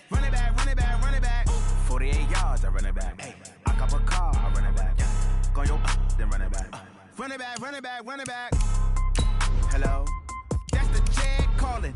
Run it back, run it back, run it back. 48 yards, I run it back. I cop a car, I run it back. Go your then run it back. Run it back, run it back, run it back. Hello? That's the jag calling.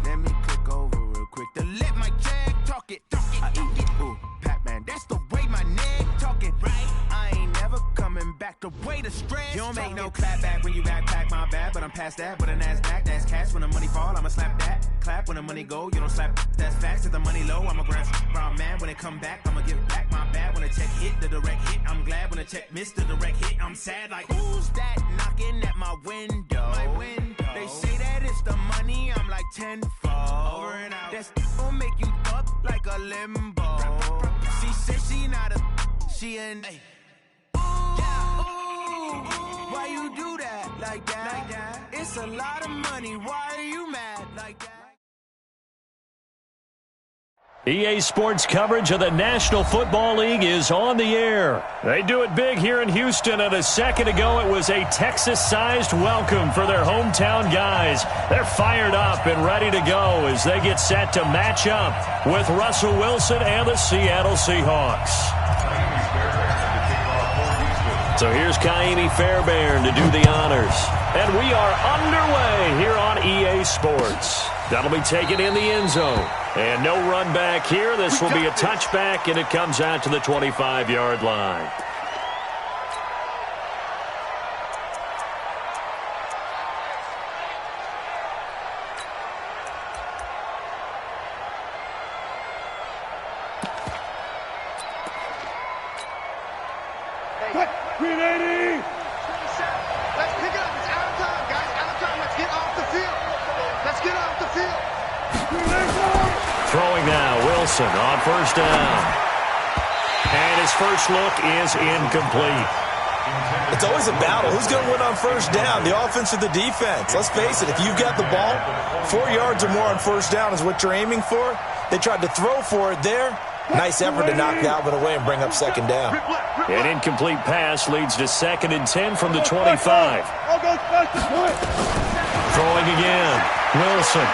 Let me click over real quick to let my jag talk it. I eat it. Ooh, Pac-Man, that's the way my neck talking. Right? I ain't never coming back the way the stress. You don't make no clap back when you backpack, my bad. But I'm past that with a NASDAQ. That's cash when the money fall, I'ma slap that. Clap when the money go, you don't slap. That's facts. If the money low, I'ma grab brown man. When it come back, I'ma give back my bad. When the check hit, the direct hit. I'm glad when the check missed the direct hit. I'm sad like, who's that knocking at my window? They say that it's the money, I'm like tenfold. Over and out. That's gon' make you up like a limbo. She said she not a, she an. Why you do that like that? It's a lot of money. Why are you mad like that? EA Sports coverage of the National Football League is on the air. They do it big here in Houston, and a second ago it was a Texas-sized welcome for their hometown guys. They're fired up and ready to go as they get set to match up with Russell Wilson and the Seattle Seahawks. So here's Kaimi Fairbairn to do the honors. And we are underway here on EA Sports. That'll be taken in the end zone. And no run back here. This will be a touchback, and it comes out to the 25-yard line. Let's pick it up. It's out of time, guys. Out of time. Let's get off the field. Let's get off the field. Throwing now, Wilson on first down. And his first look is incomplete. It's always a battle. Who's going to win on first down, the offense or the defense? Let's face it, if you've got the ball, 4 yards or more on first down is what you're aiming for. They tried to throw for it there. Nice effort to knock Dalvin away and bring up second down. An incomplete pass leads to 2nd and 10 from the 25. Throwing again, Wilson.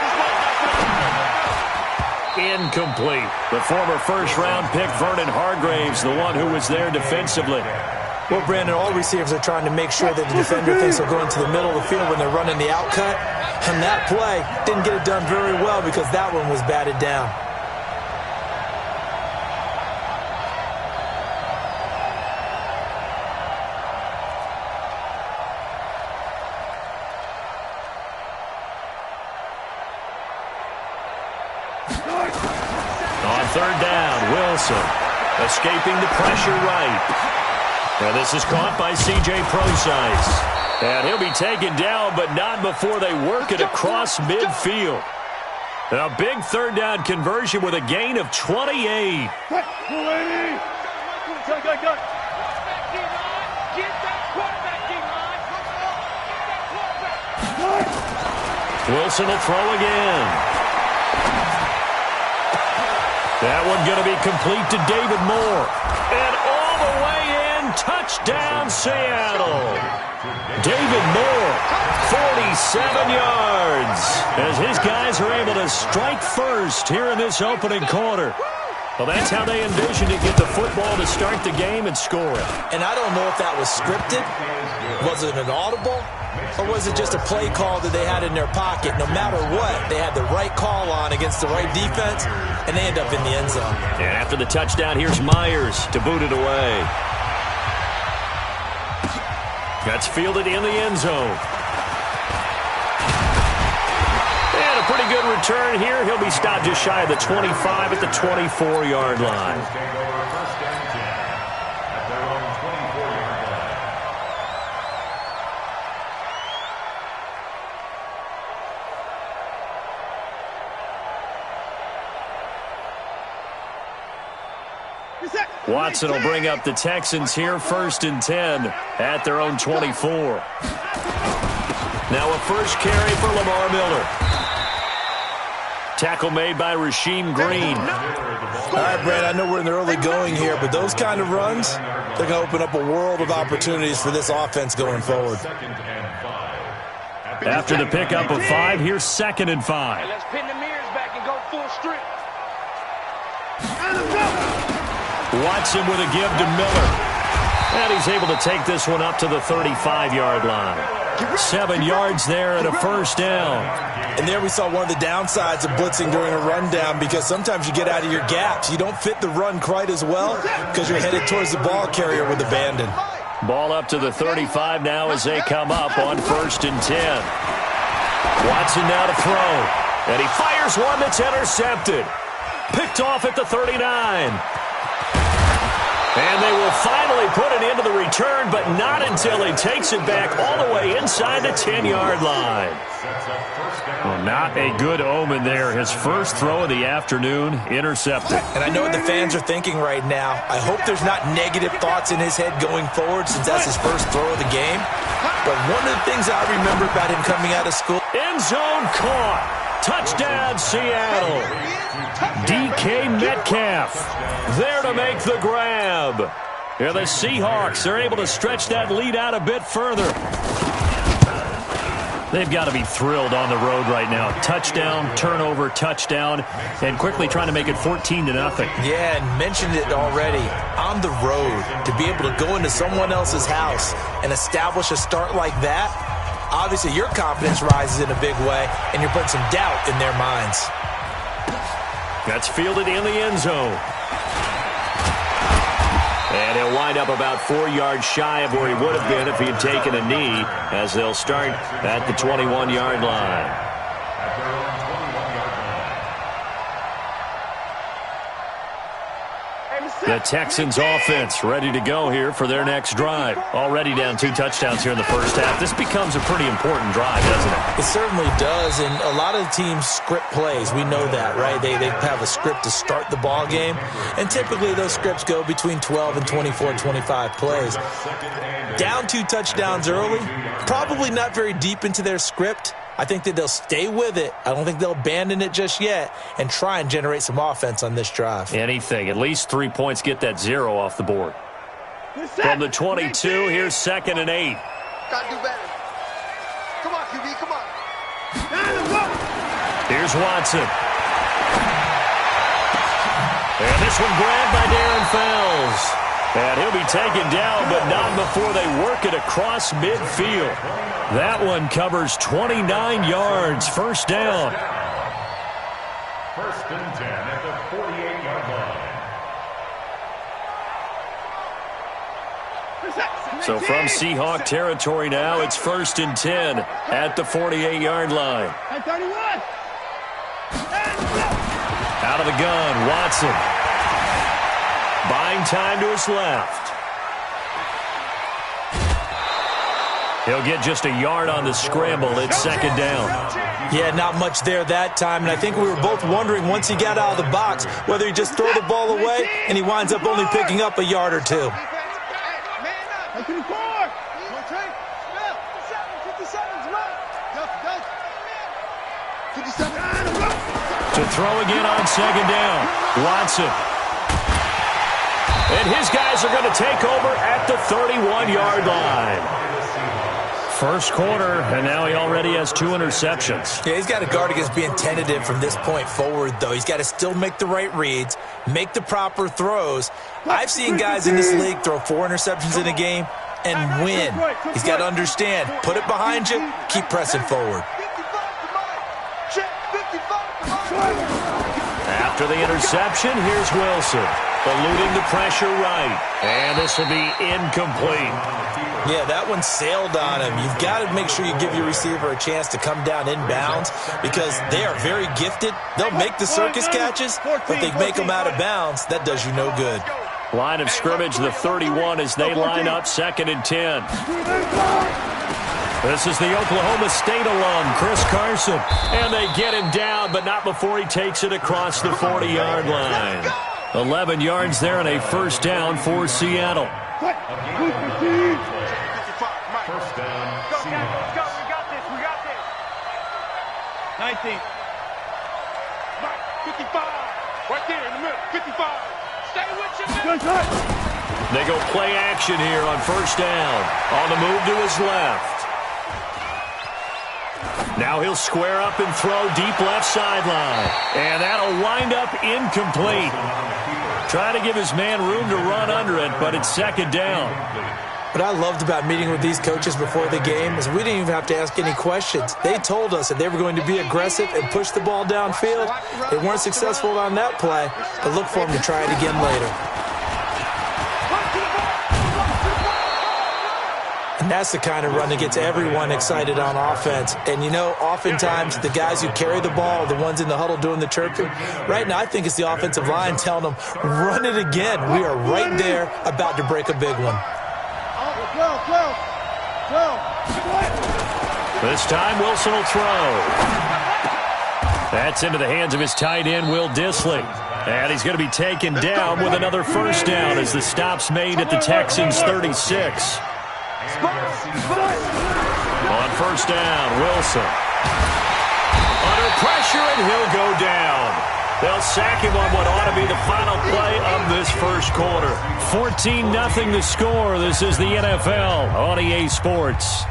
Incomplete. The former first-round pick, Vernon Hargraves, the one who was there defensively. Well, Brandon, all receivers are trying to make sure that the defender thinks they're going to the middle of the field when they're running the outcut. And that play didn't get it done very well because that one was batted down. On third down, Wilson escaping the pressure right. And this is caught by C.J. Prosise. And he'll be taken down, but not before they work it across midfield. A big third down conversion with a gain of 28. Wilson will throw again. That one going to be complete to David Moore. And all the way in, touchdown Seattle. David Moore, 47 yards, as his guys are able to strike first here in this opening quarter. Well, that's how they envisioned to get the football to start the game and score it. And I don't know if that was scripted. Was it an audible? Or was it just a play call that they had in their pocket? No matter what, they had the right call on against the right defense, and they end up in the end zone. And after the touchdown, here's Myers to boot it away. That's fielded in the end zone. And a pretty good return here. He'll be stopped just shy of the 25 at the 24-yard line. Watson will bring up the Texans here, 1st and 10 at their own 24. Now a first carry for Lamar Miller. Tackle made by Rasheem Green. All right, Brad, I know we're in the early going here, but those kind of runs, they're going to open up a world of opportunities for this offense going forward. After the pickup of 5, here's 2nd and 5. Let's pin the mirrors back and go full strip. Watson with a give to Miller. And he's able to take this one up to the 35-yard line. 7 yards there and a first down. And there we saw one of the downsides of blitzing during a rundown, because sometimes you get out of your gaps. You don't fit the run quite as well because you're headed towards the ball carrier with abandon. Ball up to the 35 now as they come up on 1st and 10. Watson now to throw. And he fires one that's intercepted. Picked off at the 39. And they will finally put it into the return, but not until he takes it back all the way inside the 10-yard line. Well, not a good omen there. His first throw of the afternoon intercepted. And I know what the fans are thinking right now. I hope there's not negative thoughts in his head going forward, since that's his first throw of the game. But one of the things I remember about him coming out of school. End zone caught. Touchdown, Seattle. DK Metcalf there to make the grab. Here the Seahawks are able to stretch that lead out a bit further. They've got to be thrilled on the road right now. Touchdown, turnover, touchdown, and quickly trying to make it 14-0. Yeah, and mentioned it already. On the road, to be able to go into someone else's house and establish a start like that, obviously your confidence rises in a big way, and you're putting some doubt in their minds. That's fielded in the end zone. And he'll wind up about 4 yards shy of where he would have been if he had taken a knee, as they'll start at the 21-yard line. The Texans offense ready to go here for their next drive. Already down 2 touchdowns here in the first half. This becomes a pretty important drive, doesn't it? It certainly does, and a lot of the teams script plays. We know that, right? They have a script to start the ball game, and typically those scripts go between 12 and 24, 25 plays. Down 2 touchdowns early, probably not very deep into their script. I think that they'll stay with it. I don't think they'll abandon it just yet and try and generate some offense on this drive. Anything. At least 3 points, get that 0 off the board. From the 22, here's 2nd and 8. Gotta do better. Come on, QB, come on. Here's Watson. And this one grabbed by Darren Fells. And he'll be taken down, but not before they work it across midfield. That one covers 29 yards. First down. 1st and 10 at the 48-yard line. So from Seahawk territory now, it's 1st and 10 at the 48-yard line. Out of the gun, Watson. Buying time to his left. He'll get just a yard on the scramble. It's 2nd down. Yeah, not much there that time, and I think we were both wondering once he got out of the box whether he just throw the ball away and he winds up only picking up a yard or 2. To throw again on 2nd down. Watson. And his guys are going to take over at the 31-yard line. First quarter, and now he already has 2 interceptions. Yeah, he's got to guard against being tentative from this point forward, though. He's got to still make the right reads, make the proper throws. I've seen guys in this league throw 4 interceptions in a game and win. He's got to understand, put it behind you, keep pressing forward. After the interception, here's Wilson. Eluding the pressure right. And this will be incomplete. Yeah, that one sailed on him. You've got to make sure you give your receiver a chance to come down inbounds because they are very gifted. They'll make the circus catches, but they make them out of bounds. That does you no good. Line of scrimmage, the 31 as they line up 2nd and 10. This is the Oklahoma State alum, Chris Carson. And they get him down, but not before he takes it across the 40-yard line. 11 yards there and a first down for Seattle. First down, Seahawks. We got this. 19. 55. Right there in the middle. 55. Stay with you, man. They go play action here on first down. On the move to his left. Now he'll square up and throw deep left sideline. And that'll wind up incomplete. Trying to give his man room to run under it, but it's second down. What I loved about meeting with these coaches before the game is we didn't even have to ask any questions. They told us that they were going to be aggressive and push the ball downfield. They weren't successful on that play, but look for them to try it again later. And that's the kind of run that gets everyone excited on offense. And, you know, oftentimes the guys who carry the ball are the ones in the huddle doing the chirping. Right now, I think it's the offensive line telling them, run it again. We are right there about to break a big one. This time, Wilson will throw. That's into the hands of his tight end, Will Dissly. And he's going to be taken down with another first down as the stop's made at the Texans' 36. On first down, Wilson. Under pressure, and he'll go down. They'll sack him on what ought to be the final play of this first quarter. 14-0 the score. This is the NFL on EA Sports.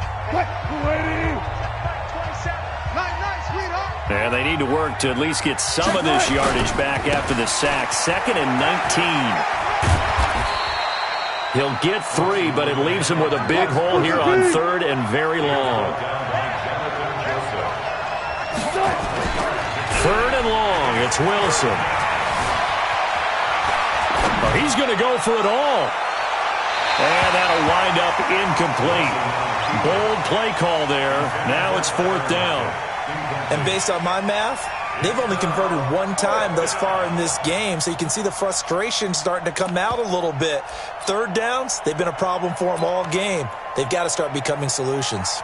And they need to work to at least get some of this yardage back after the sack. 2nd and 19. He'll get 3, but it leaves him with a big hole here on 3rd and very long. 3rd and long. It's Wilson. Oh, he's going to go for it all. And that'll wind up incomplete. Bold play call there. Now it's 4th down. And based on my math, they've only converted 1 time thus far in this game, so you can see the frustration starting to come out a little bit. 3rd downs, they've been a problem for them all game. They've got to start becoming solutions.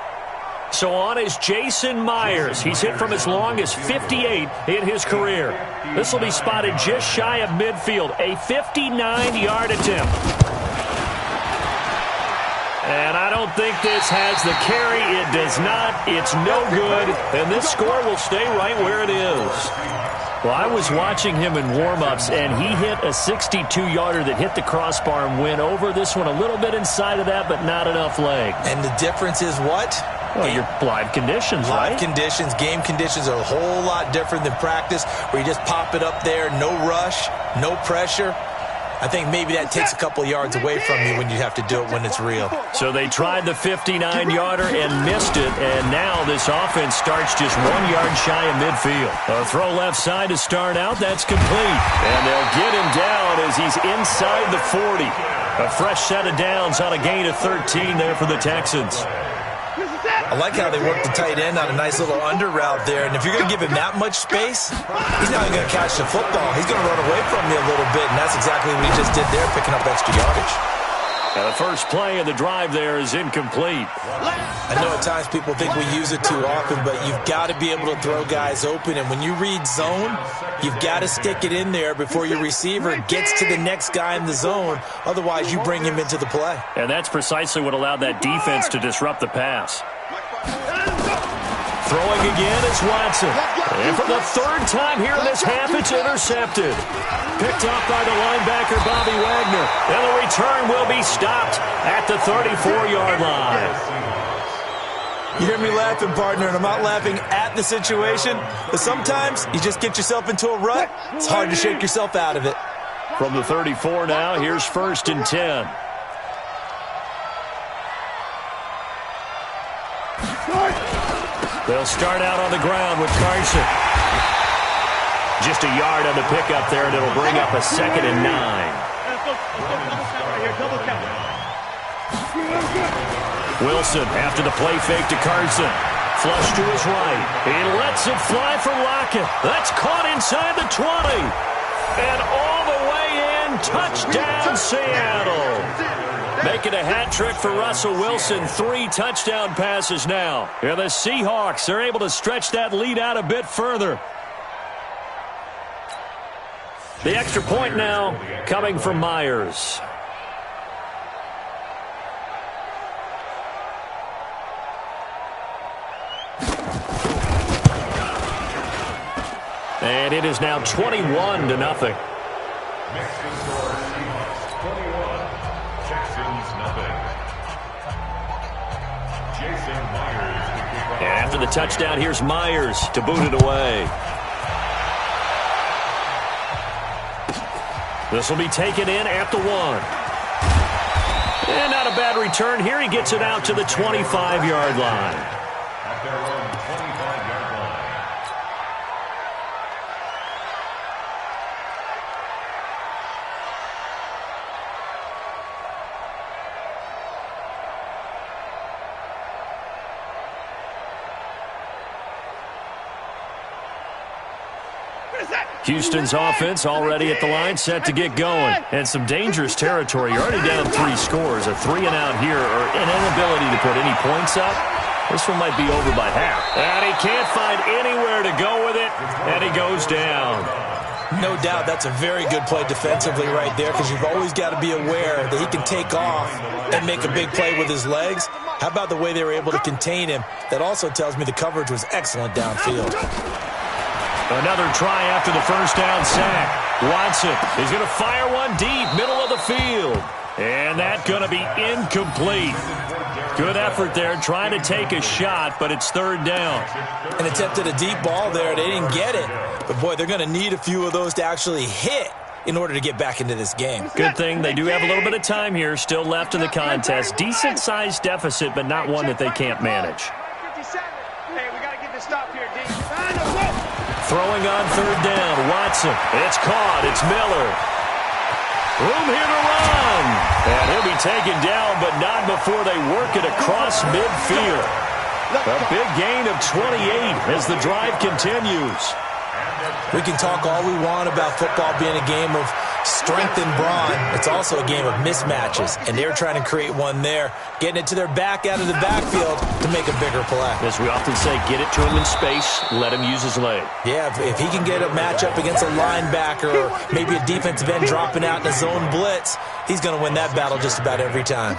So on is Jason Myers. He's hit from as long as 58 in his career. This will be spotted just shy of midfield. A 59-yard attempt. And I don't think this has the carry. It does not. It's no good. And this score will stay right where it is. Well, I was watching him in warm-ups, and he hit a 62-yarder that hit the crossbar and went over. This one a little bit inside of that, but not enough leg. And the difference is what? Well, your live conditions, right? Live conditions, game conditions are a whole lot different than practice, where you just pop it up there, no rush, no pressure. I think maybe that takes a couple yards away from you when you have to do it when it's real. So they tried the 59-yarder and missed it, and now this offense starts just 1 yard shy of midfield. A throw left side to start out. That's complete. And they'll get him down as he's inside the 40. A fresh set of downs on a gain of 13 there for the Texans. I like how they work the tight end on a nice little under route there. And if you're going to give him that much space, he's not even going to catch the football. He's going to run away from you a little bit, and that's exactly what he just did there, picking up extra yardage. And the first play of the drive there is incomplete. I know at times people think we use it too often, but you've got to be able to throw guys open. And when you read zone, you've got to stick it in there before your receiver gets to the next guy in the zone. Otherwise, you bring him into the play. And that's precisely what allowed that defense to disrupt the pass. Throwing again is Watson. And for the 3rd time here in this half, it's intercepted. Picked off by the linebacker, Bobby Wagner. And the return will be stopped at the 34-yard line. You hear me laughing, partner, and I'm not laughing at the situation, but sometimes you just get yourself into a rut. It's hard to shake yourself out of it. From the 34 now, here's 1st and 10. They'll start out on the ground with Carson. Just a yard on the pickup there, and it'll bring up a 2nd and 9. Wilson after the play fake to Carson. Flush to his right. He lets it fly for Lockett. That's caught inside the 20. And all the way in, touchdown Seattle. Making a hat trick for Russell Wilson. 3 touchdown passes now. And the Seahawks are able to stretch that lead out a bit further. The extra point now coming from Myers. And it is now 21-0. And after the touchdown, here's Myers to boot it away. This will be taken in at the 1. And not a bad return here. He gets it out to the 25-yard line. At their own 25-yard line. Houston's offense already at the line, set to get going. And some dangerous territory. You're already down 3 scores. A 3-and-out here, or an inability to put any points up. This one might be over by half. And he can't find anywhere to go with it, and he goes down. No doubt that's a very good play defensively right there, because you've always got to be aware that he can take off and make a big play with his legs. How about the way they were able to contain him? That also tells me the coverage was excellent downfield. Another try after the first down sack. Watson is going to fire one deep, middle of the field. And that's going to be incomplete. Good effort there, trying to take a shot, but it's 3rd down. And attempted a deep ball there. They didn't get it. But, boy, they're going to need a few of those to actually hit in order to get back into this game. Good thing they do have a little bit of time here still left in the contest. Decent-sized deficit, but not one that they can't manage. 57. Hey, we got to get this stop here, D. Throwing on 3rd down, Watson. It's caught. It's Miller. Room here to run. And he'll be taken down, but not before they work it across midfield. A big gain of 28 as the drive continues. We can talk all we want about football being a game of strength and brawn. It's also a game of mismatches, and they're trying to create one there, getting it to their back out of the backfield to make a bigger play. As we often say, get it to him in space, let him use his leg. Yeah, if he can get a matchup against a linebacker or maybe a defensive end dropping out in a zone blitz, he's going to win that battle just about every time.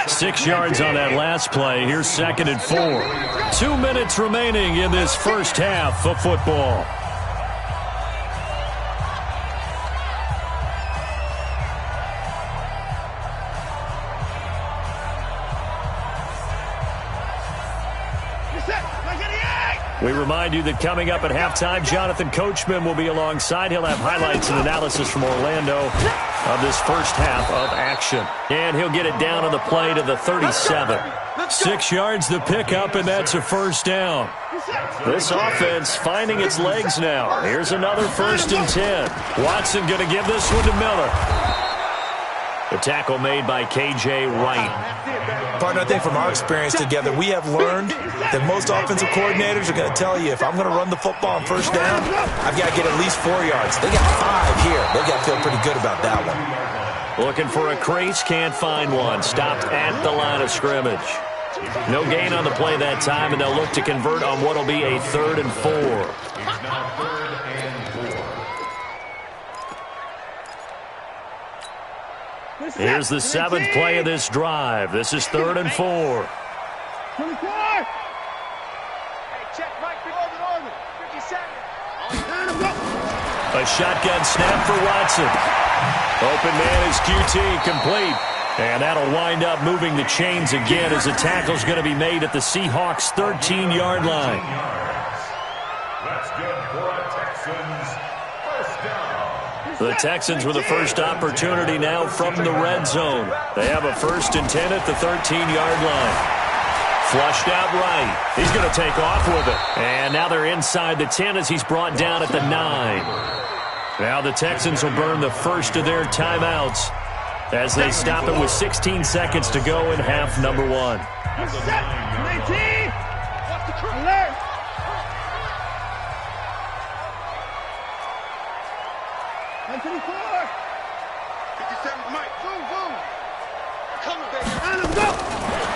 6 yards on that last play. Here's 2nd and 4. 2 minutes remaining in this first half of football. We remind you that coming up at halftime, Jonathan Coachman will be alongside. He'll have highlights and analysis from Orlando of this first half of action. And he'll get it down on the play to the 37. 6 yards the pickup, and that's a first down. This offense finding its legs now. Here's another 1st and 10. Watson going to give this one to Miller. The tackle made by K.J. Wright. Partner, I think from our experience together, we have learned that most offensive coordinators are going to tell you, if I'm going to run the football on 1st down, I've got to get at least 4 yards. They got 5 here. They've got to feel pretty good about that one. Looking for a crease, can't find one. Stopped at the line of scrimmage. No gain on the play that time, and they'll look to convert on what will be a 3rd and 4. Here's the 7th play of this drive. This is 3rd and 4. 24. Hey, check right below the 57. A shotgun snap for Watson. Open man is QT, complete. And that'll wind up moving the chains again as the tackle's going to be made at the Seahawks' 13-yard line. That's good for a Texans first down. The Texans with the first opportunity now from the red zone. They have a 1st and 10 at the 13-yard line. Flushed out right. He's going to take off with it. And now they're inside the 10 as he's brought down at the 9. Now the Texans will burn the first of their timeouts as they stop it with 16 seconds to go in half number 1.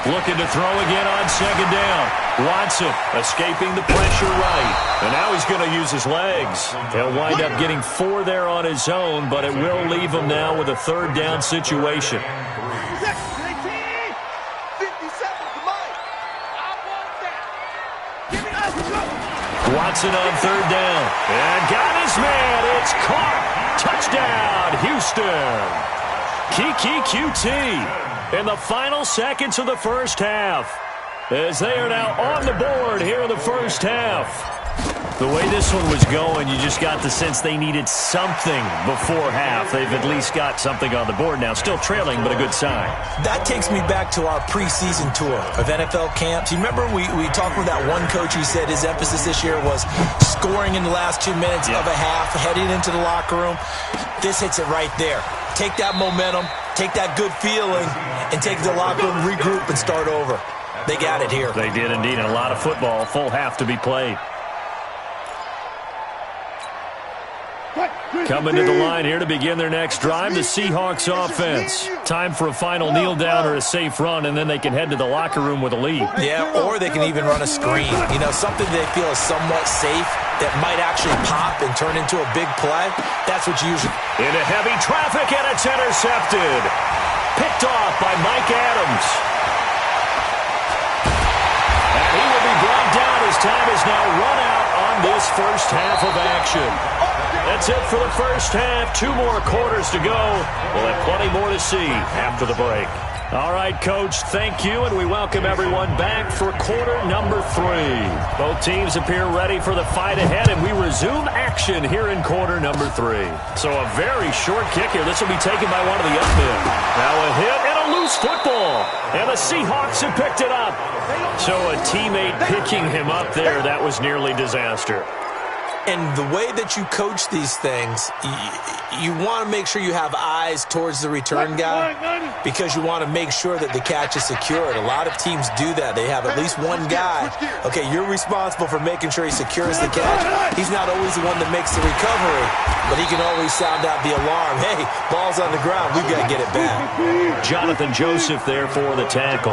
Looking to throw again on 2nd down. Watson escaping the pressure right. And now he's going to use his legs. He'll wind up getting 4 there on his own, but it will leave him now with a 3rd down situation. Watson on 3rd down. And got his man. It's caught. Touchdown, Houston. Kiki QT in the final seconds of the first half, as they are now on the board here in the first half. The way this one was going, you just got the sense they needed something before half. They've at least got something on the board now. Still trailing, but a good sign. That takes me back to our preseason tour of NFL camps. You remember we talked with that one coach who said his emphasis this year was scoring in the last 2 minutes of a half, heading into the locker room. This hits it right there. Take that momentum, take that good feeling, and take the locker room, regroup, and start over. They got it here. They did indeed. A lot of football, full half to be played. Coming to the line here to begin their next drive, the Seahawks offense. Time for a final kneel down or a safe run, and then they can head to the locker room with a lead. Yeah, or they can even run a screen. You know, something they feel is somewhat safe that might actually pop and turn into a big play. That's what you usually... Into heavy traffic, and it's intercepted. Picked off by Mike Adams. And he will be brought down as time is now run out on this first half of action. That's it for the first half. 2 more quarters to go. We'll have plenty more to see after the break. All right, Coach, thank you, and we welcome everyone back for quarter number 3. Both teams appear ready for the fight ahead, and we resume action here in quarter number 3. So a very short kick here. This will be taken by one of the up men. Now a hit and a loose football, and the Seahawks have picked it up. So a teammate picking him up there, that was nearly disaster. And the way that you coach these things, you want to make sure you have eyes towards the return guy because you want to make sure that the catch is secured. A lot of teams do that. They have at least one guy. Okay, you're responsible for making sure he secures the catch. He's not always the one that makes the recovery, but he can always sound out the alarm. Hey, ball's on the ground. We've got to get it back. Jonathan Joseph there for the tackle.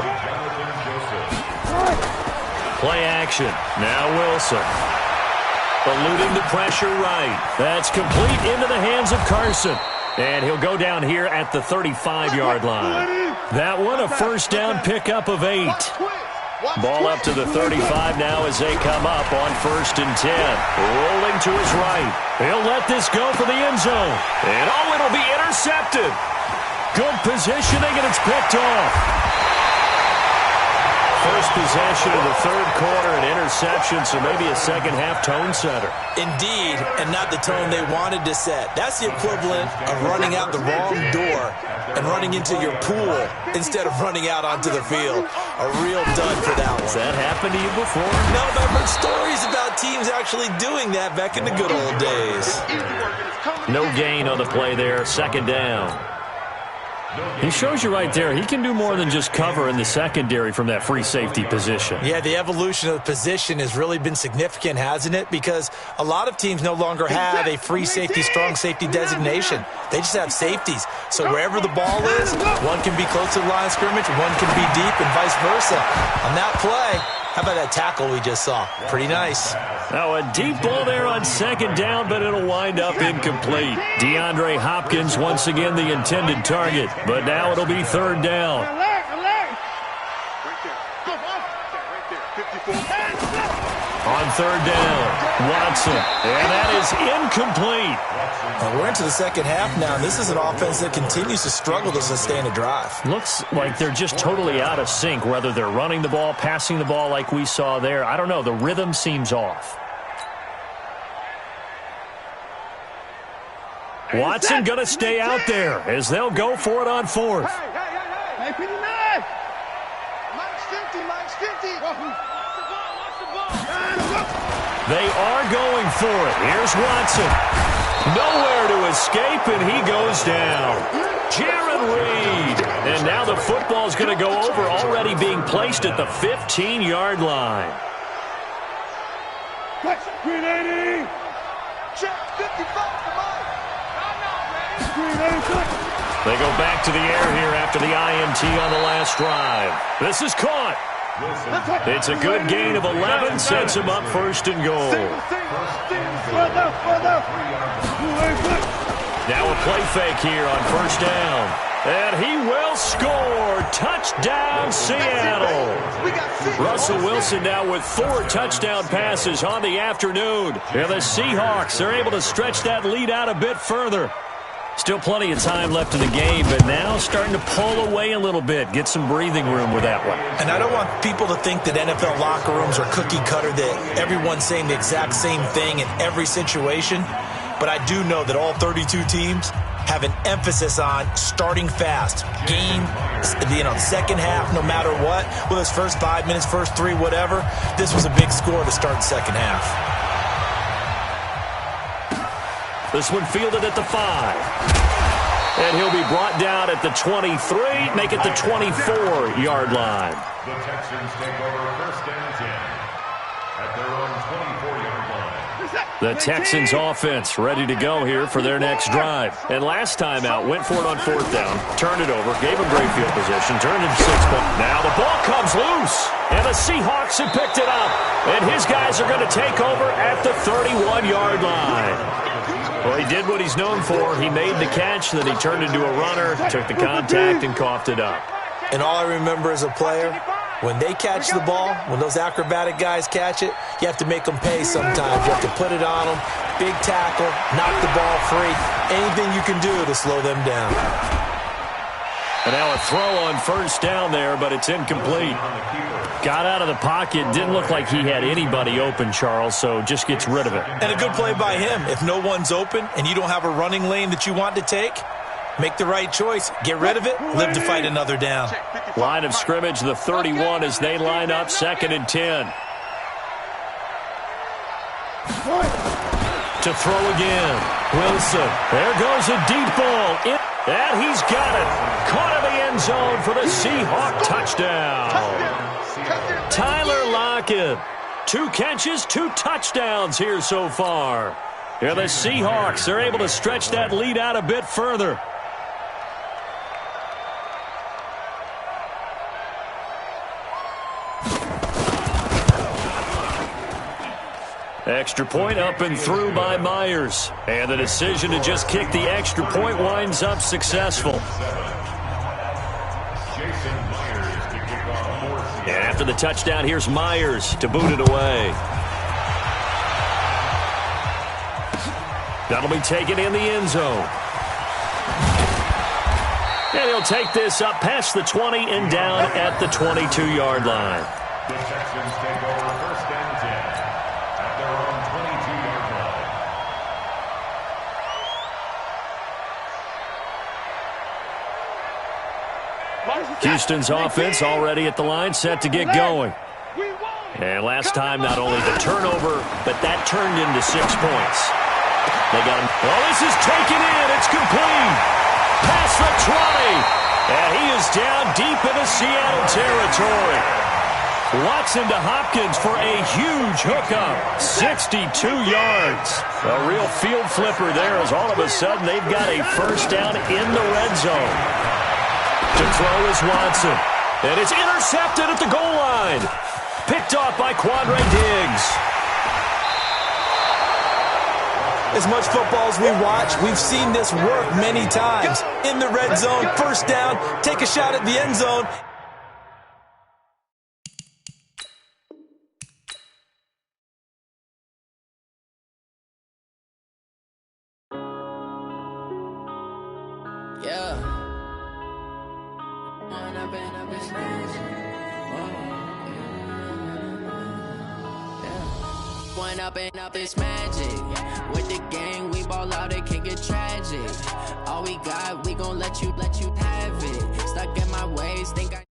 Play action. Now Wilson. Eluding the pressure right. That's complete into the hands of Carson. And he'll go down here at the 35-yard line. That one a first down pickup of 8. Ball up to the 35 now as they come up on 1st and 10. Rolling to his right. He'll let this go for the end zone. And it'll be intercepted. Good positioning, and it's picked off. First possession of the 3rd quarter, an interception, so maybe a second-half tone setter. Indeed, and not the tone they wanted to set. That's the equivalent of running out the wrong door and running into your pool instead of running out onto the field. A real dud for that one. Has that happened to you before? No, but I've heard stories about teams actually doing that back in the good old days. No gain on the play there, 2nd down. He shows you right there, he can do more than just cover in the secondary from that free safety position. Yeah, the evolution of the position has really been significant, hasn't it? Because a lot of teams no longer have a free safety, strong safety designation. They just have safeties. So wherever the ball is, one can be close to the line of scrimmage, one can be deep, and vice versa. On that play, how about that tackle we just saw? Pretty nice. Now a deep ball there on 2nd down, but it'll wind up incomplete. DeAndre Hopkins once again the intended target, but now it'll be 3rd down. On 3rd down, Watson, and that is incomplete. And we're into the 2nd half now, and this is an offense that continues to struggle to sustain a drive. Looks like they're just totally out of sync, whether they're running the ball, passing the ball like we saw there. I don't know. The rhythm seems off. Watson going to stay out there as they'll go for it on 4th. Hey, pretty nice. Mike's 50. They are going for it. Here's Watson. Nowhere to escape, and he goes down. Jaron Reed. And now the football's going to go over, already being placed at the 15-yard line. Green 80. Check 55 to Mike. They go back to the air here after the INT on the last drive. This is caught. It's a good gain of 11, sets him up 1st and goal. Now a play fake here on 1st down. And he will score. Touchdown, Seattle. Russell Wilson now with 4 touchdown passes on the afternoon. And the Seahawks are able to stretch that lead out a bit further. Still plenty of time left in the game, but now starting to pull away a little bit. Get some breathing room with that one. And I don't want people to think that NFL locker rooms are cookie cutter, that everyone's saying the exact same thing in every situation. But I do know that all 32 teams have an emphasis on starting fast. Game, second half, no matter what. Whether it's first 5 minutes, first 3, whatever. This was a big score to start second half. This one fielded at the 5. And he'll be brought down at the 23, make it the 24-yard line. The Texans take over first and 10 at their own 24-yard line. The Texans offense ready to go here for their next drive. And last time out, went for it on fourth down, turned it over, gave him great field position, turned it 6 points. Now the ball comes loose, and the Seahawks have picked it up. And his guys are going to take over at the 31-yard line. Well, he did what he's known for. He made the catch, then he turned into a runner, took the contact, and coughed it up. And all I remember as a player, when they catch the ball, when those acrobatic guys catch it, you have to make them pay sometimes. You have to put it on them, big tackle, knock the ball free, anything you can do to slow them down. And now a throw on first down there, but it's incomplete. Got out of the pocket. Didn't look like he had anybody open, Charles, so just gets rid of it. And a good play by him. If no one's open and you don't have a running lane that you want to take, make the right choice. Get rid of it. Live to fight another down. Line of scrimmage, the 31 as they line up, 2nd and 10. To throw again. Wilson. There goes a deep ball. And he's got it. Caught in the end zone for the Seahawk touchdown. Tyler Lockett. 2 catches, 2 touchdowns here so far. Here the Seahawks are able to stretch that lead out a bit further. Extra point up and through by Myers. And the decision to just kick the extra point winds up successful. And after the touchdown, here's Myers to boot it away. That'll be taken in the end zone. And he'll take this up past the 20 and down at the 22-yard line. The Texans take over first and 10 at their own 22-yard line. Houston's offense already at the line, set to get going. And last time, not only the turnover, but that turned into 6 points. They got him. Well, this is taken in. It's complete. Past the 20. And he is down deep into Seattle territory. Watson to Hopkins for a huge hookup. 62 yards. A real field flipper there as all of a sudden they've got a first down in the red zone. To throw is Watson. And it's intercepted at the goal line. Picked off by Quandre Diggs. As much football as we watch, we've seen this work many times. In the red zone, first down, take a shot at the end zone. Up this magic with the gang, we ball out, it can get tragic. All we got, we gon' let you have it. Stuck in my ways, think I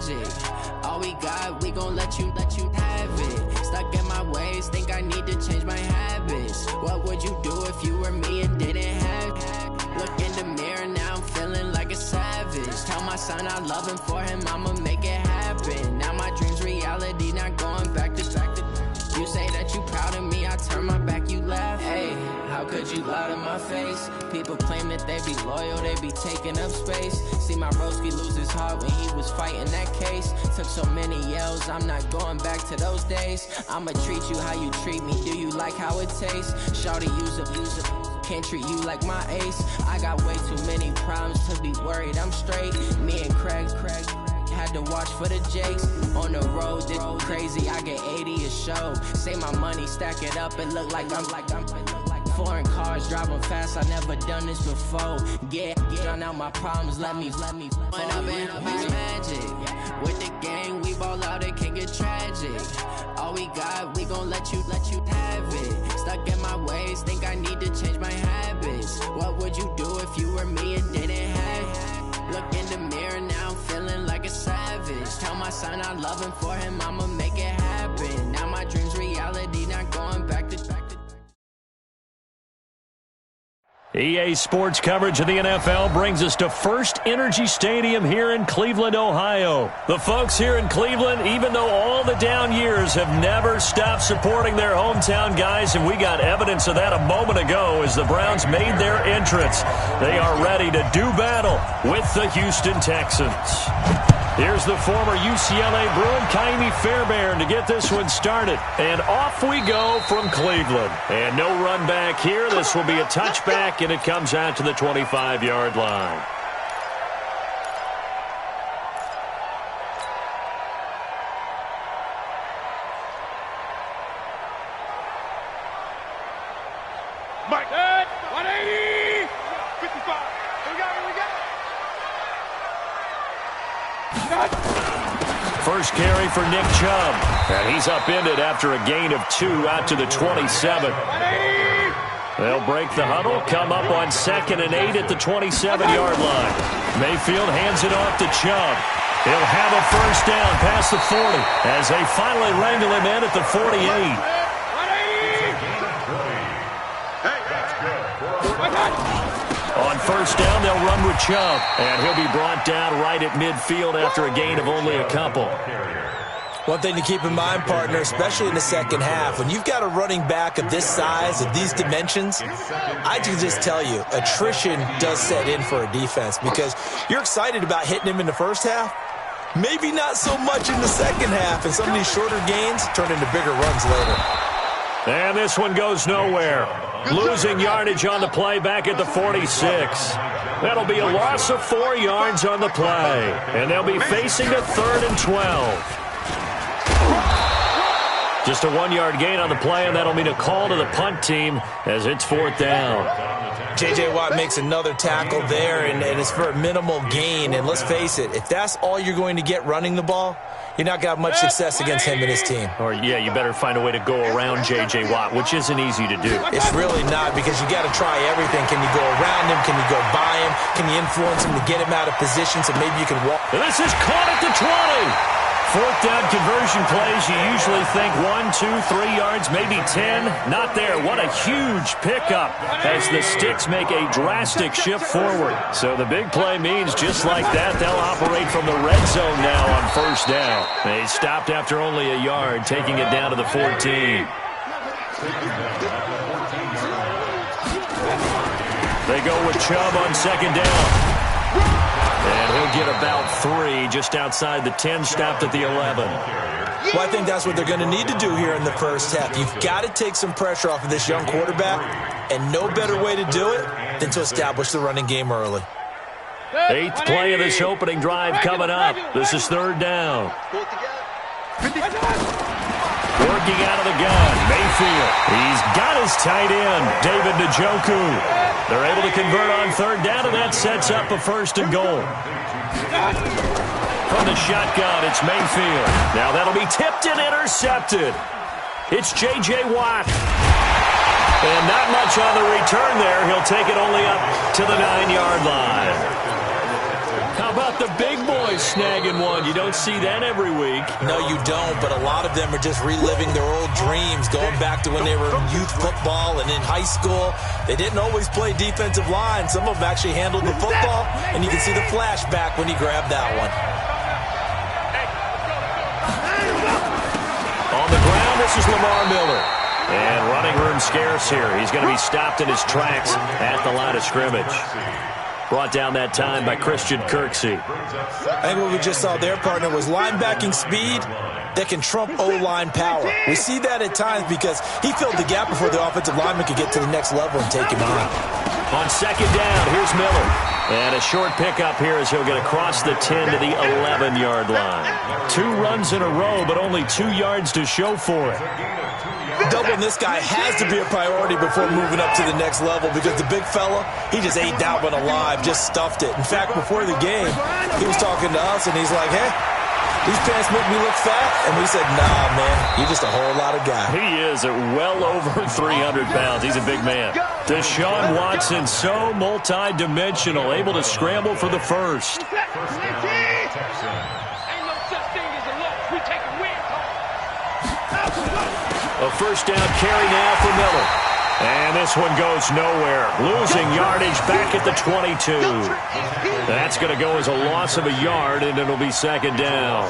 tragic. All we got, we gon' let you have it. Stuck in my ways, think I need to change my habits. What would you do if you were me and didn't have it? Look in the mirror, now I'm feeling like a savage. Tell my son I love him, for him I'ma make it happen. Now my dream's reality, not going back to. You say that you proud of me, I turn my back, you laugh. Hey, how could you lie to my face? People claim that they be loyal, they be taking up space. See my broski lose his heart when he was fighting that case. Took so many yells, I'm not going back to those days. I'ma treat you how you treat me, do you like how it tastes? Shawty, use a can't treat you like my ace. I got way too many problems to be worried, I'm straight. Me and Craig had to watch for the Jakes. On the road, this crazy, I get 80 a show. Say my money, stack it up and look like I'm foreign cars, driving fast, I never done this before. Get drown out my problems, let me When up in this magic. With the gang, we ball out, it can get tragic. All we got, we gon' let you have it. Stuck in my ways, think I need to change my habits. What would you do if you were me and didn't have it? Look in the mirror, now I'm feeling like a savage. Tell my son I love him, for him I'ma make it happen. Now my dream's reality, not going back to. EA Sports coverage of the NFL brings us to First Energy Stadium here in Cleveland, Ohio. The folks here in Cleveland, even though all the down years, have never stopped supporting their hometown guys, and we got evidence of that a moment ago as the Browns made their entrance. They are ready to do battle with the Houston Texans. Here's the former UCLA Bruin, Kaimi Fairbairn, to get this one started. And off we go from Cleveland. And no run back here. This will be a touchback, and it comes out to the 25-yard line. Mike, 180, 55. We got it. First carry for Nick Chubb. And he's upended after a gain of 2 out to the 27. They'll break the huddle, come up on 2nd and 8 at the 27-yard line. Mayfield hands it off to Chubb. He'll have a first down past the 40 as they finally wrangle him in at the 48. On first down, they'll run with Chubb, and he'll be brought down right at midfield after a gain of only a couple. One thing to keep in mind, partner, especially in the second half, when you've got a running back of this size, of these dimensions, I can just tell you, attrition does set in for a defense because you're excited about hitting him in the first half, maybe not so much in the second half, and some of these shorter gains turn into bigger runs later. And this one goes nowhere. Losing yardage on the play back at the 46. That'll be a loss of 4 yards on the play. And they'll be facing a 3rd and 12. Just a 1-yard gain on the play, and that'll mean a call to the punt team as it's 4th down. J.J. Watt makes another tackle there, and it's for a minimal gain. And let's face it, if that's all you're going to get running the ball, you're not going to have much success against him and his team. Or, yeah, you better find a way to go around J.J. Watt, which isn't easy to do. It's really not, because you got to try everything. Can you go around him? Can you go by him? Can you influence him to get him out of position so maybe you can walk? This is caught at the 20. 4th down conversion plays, you usually think 1, 2, 3 yards, maybe 10. Not there. What a huge pickup as the Sticks make a drastic shift forward. So the big play means just like that, they'll operate from the red zone now on first down. They stopped after only a yard, taking it down to the 14. They go with Chubb on 2nd down. And he'll get about 3 just outside the 10, stopped at the 11. Well, I think that's what they're going to need to do here in the first half. You've got to take some pressure off of this young quarterback, and no better way to do it than to establish the running game early. 8th play of this opening drive coming up. This is 3rd down. Working out of the gun, Mayfield. He's got his tight end, David Njoku. They're able to convert on 3rd down, and that sets up a 1st and goal. From the shotgun, it's Mayfield. Now that'll be tipped and intercepted. It's J.J. Watt. And not much on the return there. He'll take it only up to the 9-yard line. How about the big boys snagging one. You don't see that every week. No, you don't, but a lot of them are just reliving their old dreams, going back to when they were in youth football and in high school. They didn't always play defensive line. Some of them actually handled the football, and you can see the flashback when he grabbed that one. On the ground, this is Lamar Miller. And running room scarce here. He's going to be stopped in his tracks at the line of scrimmage. Brought down that time by Christian Kirksey. I think what we just saw there, partner, was linebacking speed that can trump O-line power. We see that at times because he filled the gap before the offensive lineman could get to the next level and take him on. On second down, here's Miller. And a short pickup here as he'll get across the 10 to the 11-yard line. 2 runs in a row, but only 2 yards to show for it. Doubling this guy has to be a priority before moving up to the next level because the big fella, he just ate that one alive, just stuffed it. In fact, before the game, he was talking to us, and he's like, hey, these pants make me look fat. And we said, nah, man, you're just a whole lot of guy. He is at well over 300 pounds. He's a big man. Deshaun Watson, so multi-dimensional, able to scramble for the first. A first down carry now for Miller. And this one goes nowhere. Losing yardage back at the 22. That's going to go as a loss of a yard, and it'll be second down.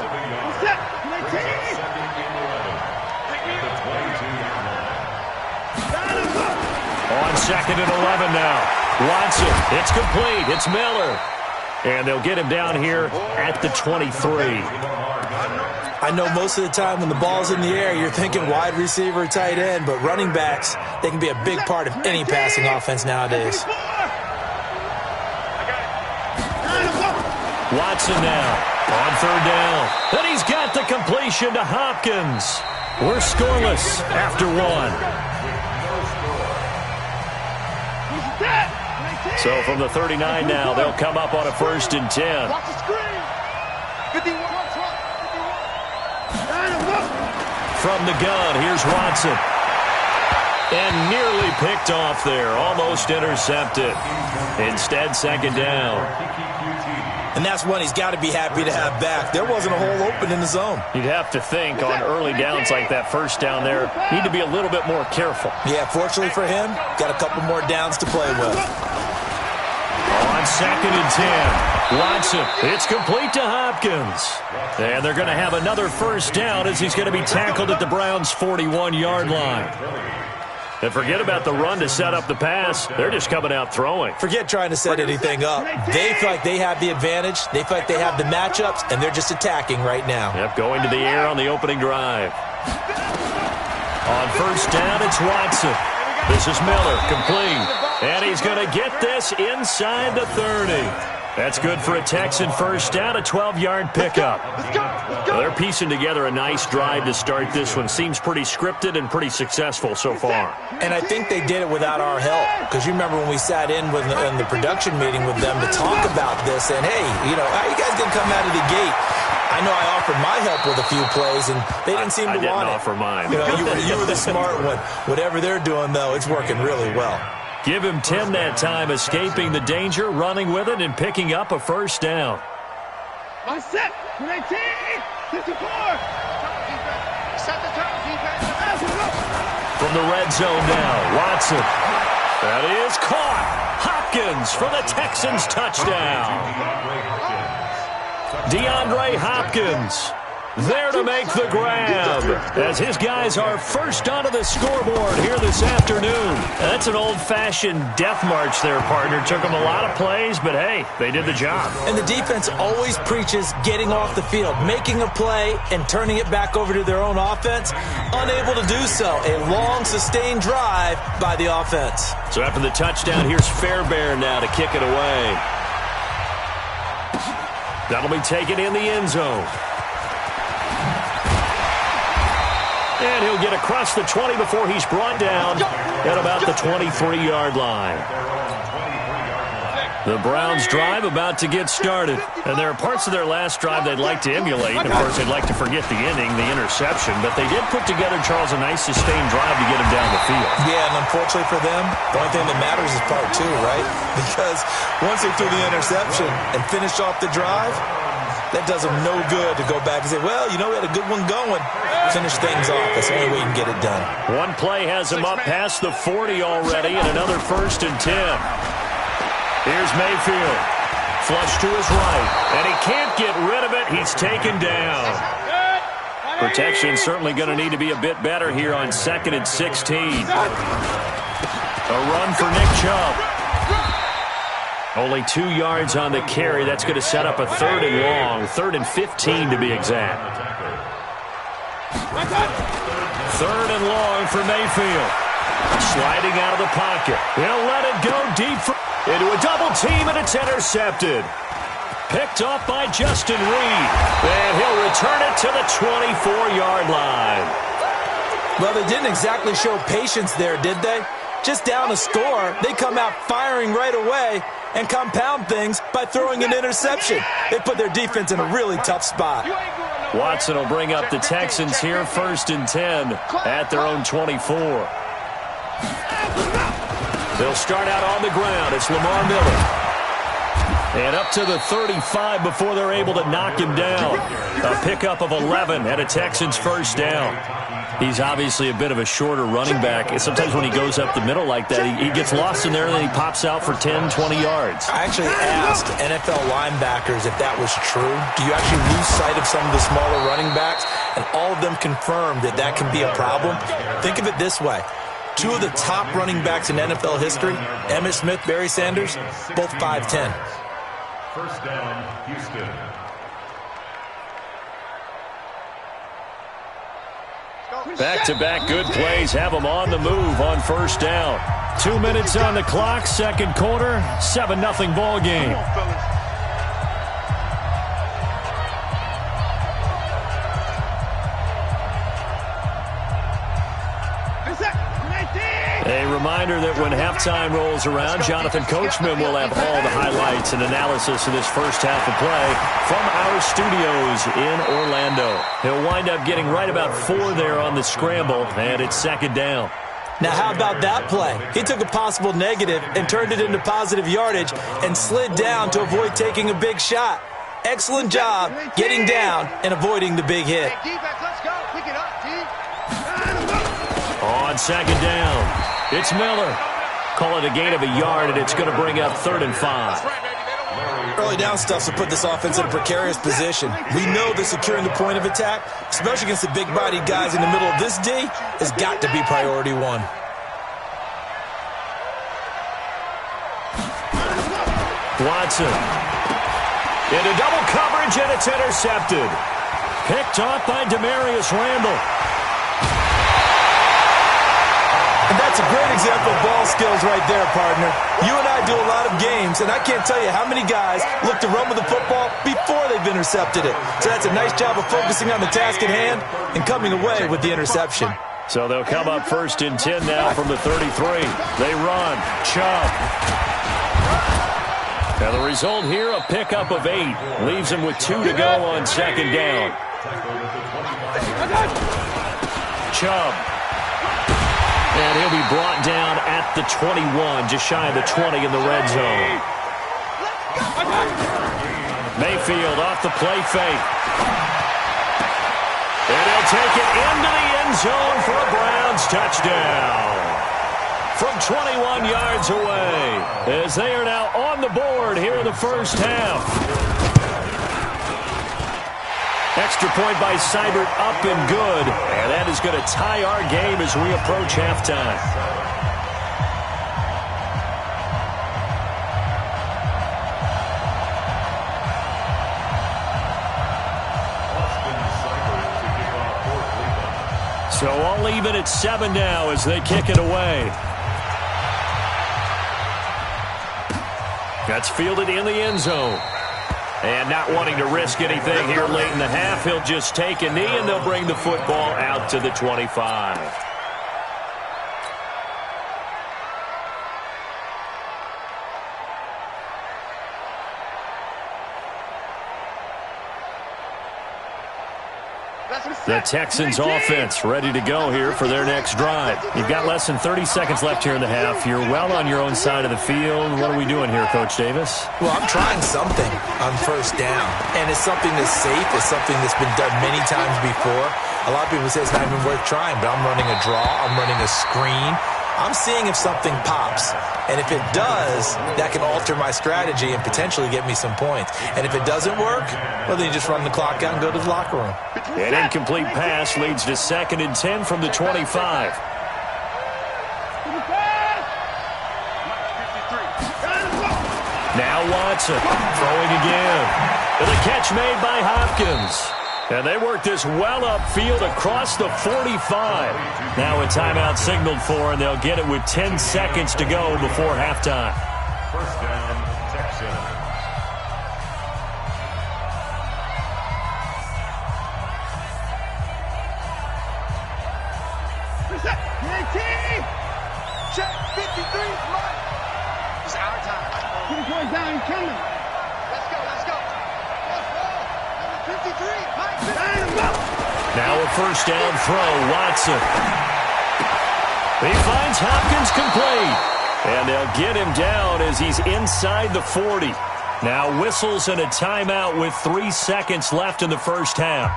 On second and 11 now. Watson, it's complete. It's Miller. And they'll get him down here at the 23. I know most of the time when the ball's in the air, you're thinking wide receiver, tight end, but running backs, they can be a big part of any passing offense nowadays. Watson now on third down. And he's got the completion to Hopkins. We're scoreless after 1. So from the 39 now, they'll come up on a 1st and 10. Watch the screen. 51. From the gun, here's Watson. And nearly picked off there. Almost intercepted. Instead, second down. And that's one he's got to be happy to have back. There wasn't a hole open in the zone. You'd have to think on early downs like that first down there, need to be a little bit more careful. Yeah, fortunately for him, got a couple more downs to play with. On second and 10, Watson, it's complete to Hopkins. And they're going to have another first down as he's going to be tackled at the Browns' 41-yard line. And forget about the run to set up the pass. They're just coming out throwing. Forget trying to set anything up. They feel like they have the advantage. They feel like they have the matchups, and they're just attacking right now. Yep, going to the air on the opening drive. On first down, it's Watson. This is Miller, complete. And he's going to get this inside the 30. That's good for a Texan first down, a 12-yard pickup. Well, they're piecing together a nice drive to start this one. Seems pretty scripted and pretty successful so far. And I think they did it without our help. Because you remember when we sat in the production meeting with them to talk about this, and hey, you know, how you guys going to come out of the gate? I know I offered my help with a few plays, and they didn't seem to want it. I didn't offer mine. You know, you were the smart one. Whatever they're doing, though, it's working really well. Give him 10 that time, escaping the danger, running with it, and picking up a first down. On set, 19, 54. Set the turn, defense. From the red zone now, Watson. That is caught. Hopkins for the Texans touchdown. DeAndre Hopkins there to make the grab as his guys are first onto the scoreboard here this afternoon. That's an old-fashioned death march there, partner. Took them a lot of plays, but hey, they did the job. And the defense always preaches getting off the field, making a play, and turning it back over to their own offense. Unable to do so. A long, sustained drive by the offense. So after the touchdown, here's Fairbairn now to kick it away. That'll be taken in the end zone. And he'll get across the 20 before he's brought down at about the 23-yard line. The Browns drive about to get started. And there are parts of their last drive they'd like to emulate. Of course, they'd like to forget the ending, the interception. But they did put together, Charles, a nice sustained drive to get him down the field. Yeah, and unfortunately for them, the only thing that matters is part 2, right? Because once they threw the interception and finished off the drive, That does them no good to go back and say, well, you know, we had a good one going. Finish things off. That's the only way you can get it done. One play has him up past the 40 already, and another 1st and 10. Here's Mayfield. Flush to his right, and he can't get rid of it. He's taken down. Protection certainly going to need to be a bit better here on 2nd and 16. A run for Nick Chubb. Only 2 yards on the carry. That's going to set up a 3rd and long. 3rd and 15 to be exact. 3rd and long for Mayfield. Sliding out of the pocket. He'll let it go deep into a double team, and it's intercepted. Picked off by Justin Reed. And he'll return it to the 24-yard line. Well, they didn't exactly show patience there, did they? Just down a score, they come out firing right away and compound things by throwing an interception. They put their defense in a really tough spot. Watson will bring up the Texans here, 1st and 10 at their own 24. They'll start out on the ground. It's Lamar Miller. And up to the 35 before they're able to knock him down. A pickup of 11 and a Texans 1st down. He's obviously a bit of a shorter running back. Sometimes when he goes up the middle like that, he gets lost in there and then he pops out for 10, 20 yards. I actually asked NFL linebackers if that was true. Do you actually lose sight of some of the smaller running backs? And all of them confirmed that that can be a problem. Think of it this way. 2 of the top running backs in NFL history, Emmitt Smith, Barry Sanders, both 5'10". 1st down, Houston. Back-to-back good plays have them on the move on 1st down. 2 minutes on the clock, 2nd quarter, 7-0 ball game. A reminder that when halftime rolls around, Jonathan Coachman will have all the highlights and analysis of this first half of play from our studios in Orlando. He'll wind up getting right about 4 there on the scramble, and it's 2nd down. Now, how about that play? He took a possible negative and turned it into positive yardage and slid down to avoid taking a big shot. Excellent job getting down and avoiding the big hit. On 2nd down, it's Miller. Call it a gain of a yard, and it's going to bring up 3rd and 5. Early down stuff to put this offense in a precarious position. We know that securing the point of attack, especially against the big-bodied guys in the middle of this D, has got to be priority 1. Watson. Into double coverage, and it's intercepted. Picked off by Demarius Randall. And that's a great example of ball skills right there, partner. You and I do a lot of games, and I can't tell you how many guys look to run with the football before they've intercepted it. So that's a nice job of focusing on the task at hand and coming away with the interception. So they'll come up 1st and 10 now from the 33. They run. Chubb. Now the result here, a pickup of 8. Leaves him with 2 to go on 2nd down. Chubb. And he'll be brought down at the 21, just shy of the 20 in the red zone. Mayfield off the play fake. And he'll take it into the end zone for a Browns touchdown. From 21 yards away, as they are now on the board here in the first half. Extra point by Seibert, up and good. And that is going to tie our game as we approach halftime. So all even at 7 now as they kick it away. That's fielded in the end zone. And not wanting to risk anything here late in the half, he'll just take a knee, and they'll bring the football out to the 25. The Texans offense ready to go here for their next drive. You've got less than 30 seconds left here in the half. You're well on your own side of the field. What are we doing here, Coach Davis? Well, I'm trying something on first down, and it's something that's safe. It's something that's been done many times before. A lot of people say it's not even worth trying, but I'm running a draw. I'm running a screen. I'm seeing if something pops, and if it does, that can alter my strategy and potentially get me some points. And if it doesn't work, well, then you just run the clock out and go to the locker room. An incomplete pass leads to 2nd and 10 from the 25. Now Watson throwing again. And the catch made by Hopkins. And they work this well upfield across the 45. Now a timeout signaled for, and they'll get it with 10 seconds to go before halftime. First down, Texans. Check 53, Mike. It's our time. Keep it going down, he's coming. Let's go, let's go. Let's go. Number 53, Mike. Now a first down throw, Watson. He finds Hopkins complete. And they'll get him down as he's inside the 40. Now whistles and a timeout with 3 seconds left in the first half.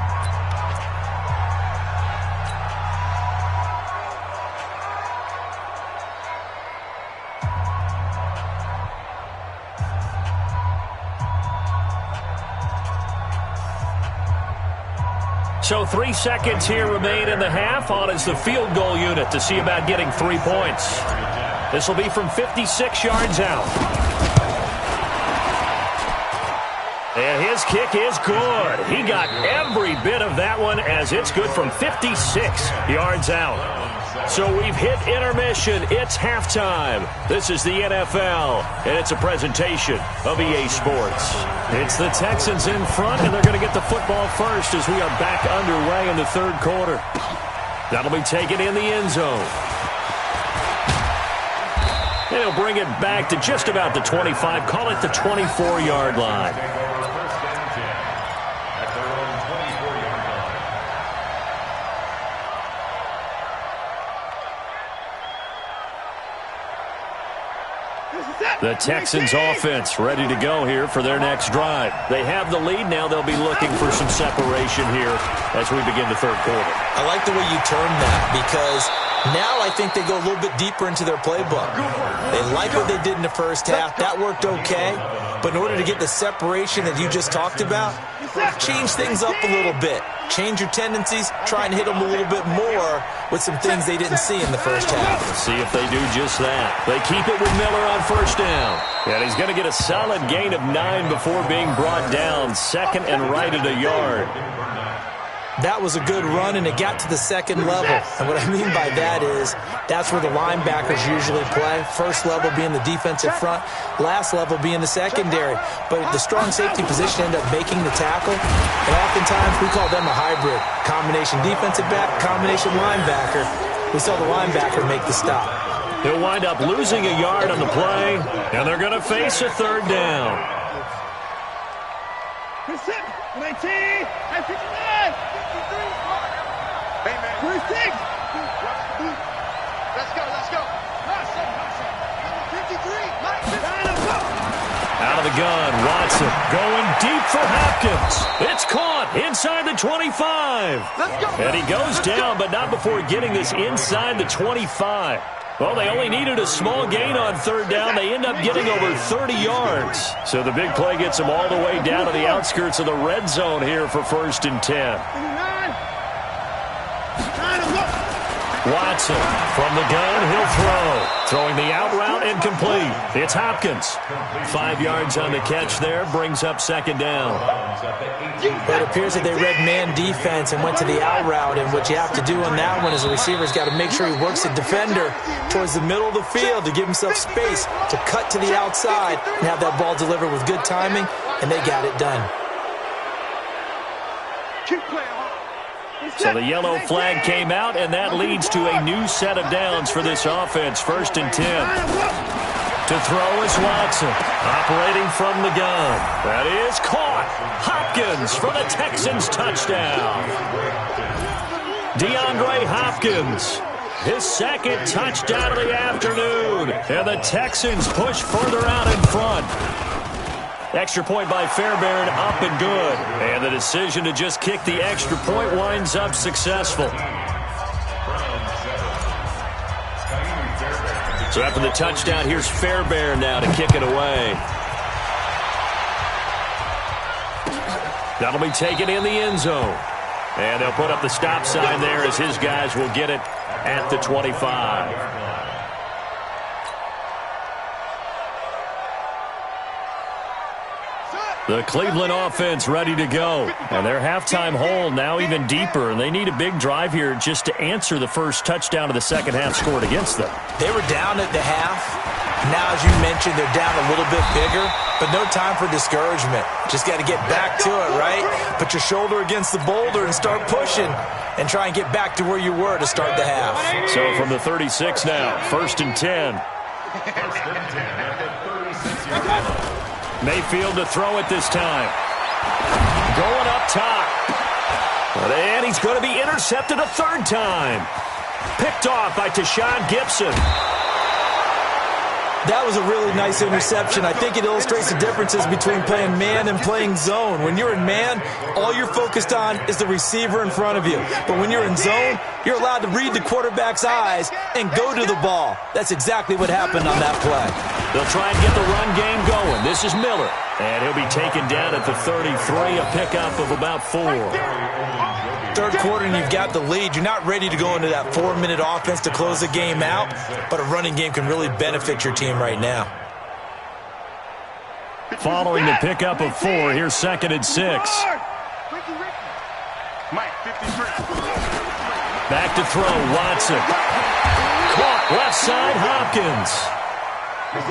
So 3 seconds here remain in the half. On is the field goal unit to see about getting 3 points. This will be from 56 yards out. And his kick is good. He got every bit of that one as it's good from 56 yards out. So we've hit intermission. It's halftime. This is the NFL, and it's a presentation of EA Sports. It's the Texans in front, and they're going to get the football first as we are back underway in the third quarter. That'll be taken in the end zone. And he'll bring it back to just about the 25. Call it the 24-yard line. The Texans offense ready to go here for their next drive. They have the lead. Now they'll be looking for some separation here as we begin the third quarter. I like the way you term that because now I think they go a little bit deeper into their playbook. They like what they did in the first half. That worked okay. But in order to get the separation that you just talked about, change things up a little bit. Change your tendencies. Try and hit them a little bit more with some things they didn't see in the first half. Let's see if they do just that. They keep it with Miller on first down. And he's going to get a solid gain of 9 before being brought down. 2nd and right at a yard. That was a good run, and it got to the second level. And what I mean by that is that's where the linebackers usually play. First level being the defensive front, last level being the secondary. But the strong safety position ended up making the tackle, and oftentimes we call them a hybrid. Combination defensive back, combination linebacker. We saw the linebacker make the stop. He'll wind up losing a yard on the play, and they're going to face a third down. 19, 59. Hey, man. 26. Let's go, let's go. Number 53, Mike. Out of the gun, Watson going deep for Hopkins. It's caught inside the 25. Let's go. And he goes down, but not before getting this inside the 25. Well, they only needed a small gain on third down. They end up getting over 30 yards. So the big play gets them all the way down to the outskirts of the red zone here for 1st and 10. Watson from the gun, he'll throw. Throwing the out route and complete. It's Hopkins. 5 yards on the catch there, brings up 2nd down. But it appears that they read man defense and went to the out route, and what you have to do on that one is the receiver's got to make sure he works the defender towards the middle of the field to give himself space to cut to the outside and have that ball delivered with good timing, and they got it done. Keep playing. So the yellow flag came out, and that leads to a new set of downs for this offense. 1st and 10. To throw is Watson, operating from the gun. That is caught. Hopkins for the Texans touchdown. DeAndre Hopkins, his second touchdown of the afternoon. And the Texans push further out in front. Extra point by Fairbairn, up and good. And the decision to just kick the extra point winds up successful. So after the touchdown, here's Fairbairn now to kick it away. That'll be taken in the end zone. And they'll put up the stop sign there as his guys will get it at the 25. The Cleveland offense ready to go. And their halftime hole now even deeper. And they need a big drive here just to answer the first touchdown of the second half scored against them. They were down at the half. Now, as you mentioned, they're down a little bit bigger. But no time for discouragement. Just got to get back to it, right? Put your shoulder against the boulder and start pushing. And try and get back to where you were to start the half. So from the 36 now, 1st and 10. Mayfield to throw it this time. Going up top. And he's going to be intercepted a third time. Picked off by Tashawn Gibson. That was a really nice interception. I think it illustrates the differences between playing man and playing zone. When you're in man, all you're focused on is the receiver in front of you. But when you're in zone, you're allowed to read the quarterback's eyes and go to the ball. That's exactly what happened on that play. They'll try and get the run game going. This is Miller. And he'll be taken down at the 33, a pickup of about 4. Third quarter and you've got the lead. You're not ready to go into that 4-minute offense to close the game out, but a running game can really benefit your team right now. Following the pickup of 4, here's 2nd and 6. Back to throw, Watson. Caught left side, Hopkins.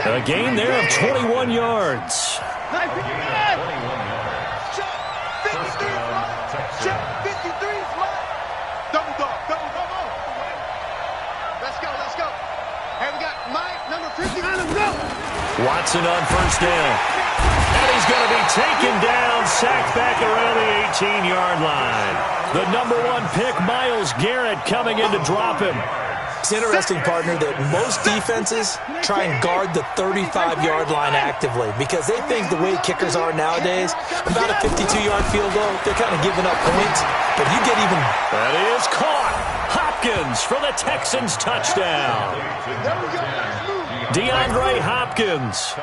A gain there of 21 yards. Watson on first down. And he's going to be taken down, sacked back around the 18-yard line. The number 1 pick, Myles Garrett, coming in to drop him. It's interesting, partner, that most defenses try and guard the 35-yard line actively because they think the way kickers are nowadays, about a 52-yard field goal, they're kind of giving up points. But you get even... That is caught. Hopkins for the Texans touchdown. DeAndre Hopkins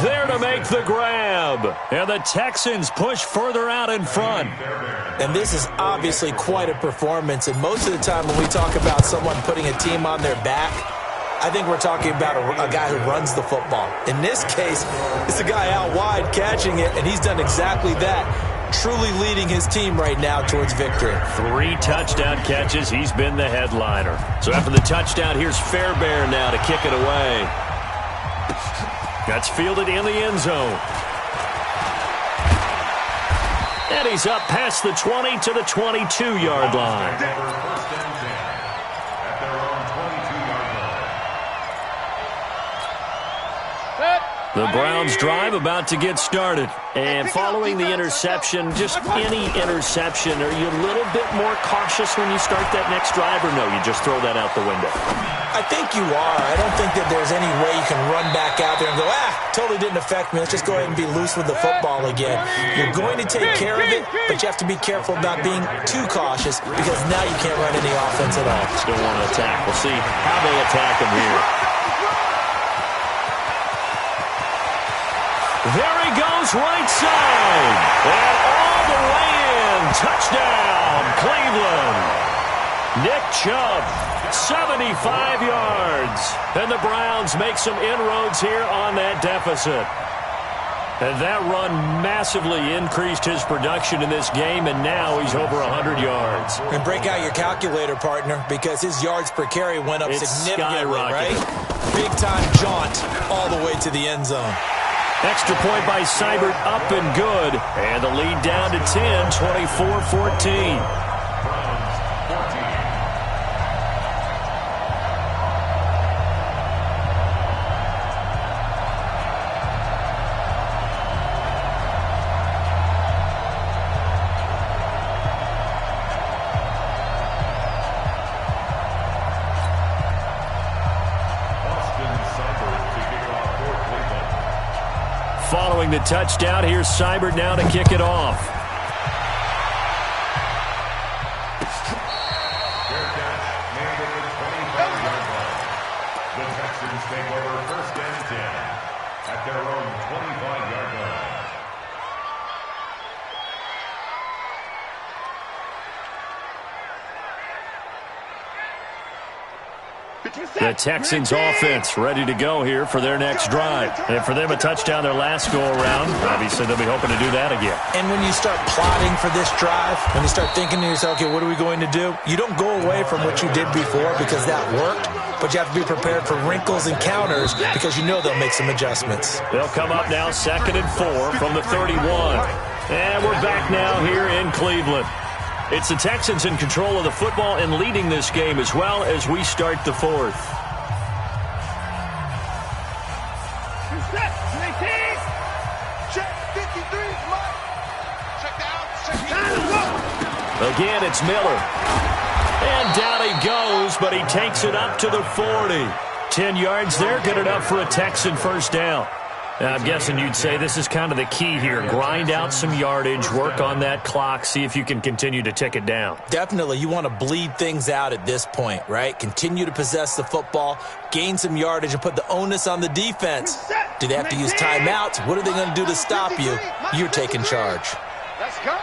there to make the grab. And the Texans push further out in front. And this is obviously quite a performance. And most of the time when we talk about someone putting a team on their back, I think we're talking about a guy who runs the football. In this case, it's a guy out wide catching it, and he's done exactly that. Truly leading his team right now towards victory. 3 touchdown catches. He's been the headliner. So after the touchdown, here's Fairbairn now to kick it away. That's fielded in the end zone. And he's up past the 20 to the 22-yard line. The Browns drive about to get started. And following the interception, just any interception, are you a little bit more cautious when you start that next drive, or no, you just throw that out the window? I think you are. I don't think that there's any way you can run back out there and go, totally didn't affect me. Let's just go ahead and be loose with the football again. You're going to take care of it, but you have to be careful about being too cautious because now you can't run any offense at all. Still want to attack. We'll see how they attack him here. There he goes, right side. And all the way in. Touchdown, Cleveland. Nick Chubb, 75 yards. And the Browns make some inroads here on that deficit. And that run massively increased his production in this game, and now he's over 100 yards. And break out your calculator, partner, because his yards per carry went up significantly, right? Big-time jaunt all the way to the end zone. Extra point by Seibert, up and good. And the lead down to 10, 24-14. Following the touchdown, here's Seibert now to kick it off. Fair catch made at the 25-yard line. The Texans take over first and 10 at their own 25-yard line. The Texans offense ready to go here for their next drive. And for them, a touchdown their last go-around. Obviously, they'll be hoping to do that again. And when you start plotting for this drive, when you start thinking to yourself, okay, what are we going to do? You don't go away from what you did before because that worked, but you have to be prepared for wrinkles and counters because you know they'll make some adjustments. They'll come up now 2nd and 4 from the 31. And we're back now here in Cleveland. It's the Texans in control of the football and leading this game as well as we start the fourth. Check 53, Mike. Check down. Again, it's Miller. And down he goes, but he takes it up to the 40. 10 yards there, good enough for a Texan first down. Now, I'm guessing you'd say this is kind of the key here. Grind out some yardage, work on that clock, see if you can continue to tick it down. Definitely, you want to bleed things out at this point, right? Continue to possess the football, gain some yardage, and put the onus on the defense. Do they have to use timeouts? What are they going to do to stop you? You're taking charge. Let's go.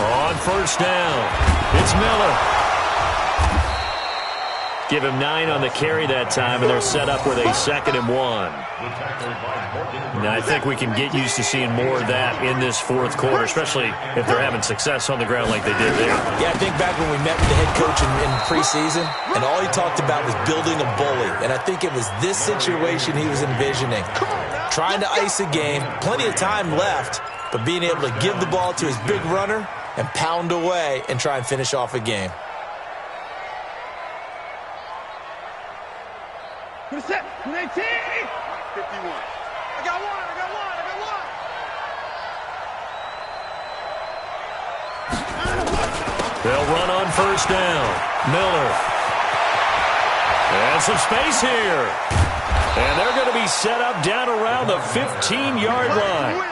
On first down, it's Miller. Give him 9 on the carry that time, and they're set up with a 2nd and 1. Now, I think we can get used to seeing more of that in this fourth quarter, especially if they're having success on the ground like they did there. Yeah, I think back when we met with the head coach in preseason, and all he talked about was building a bully. And I think it was this situation he was envisioning. Trying to ice a game, plenty of time left, but being able to give the ball to his big runner and pound away and try and finish off a game. Set. 19. 51. I got one. They'll run on first down. Miller. And some space here. And they're going to be set up down around the 15-yard line.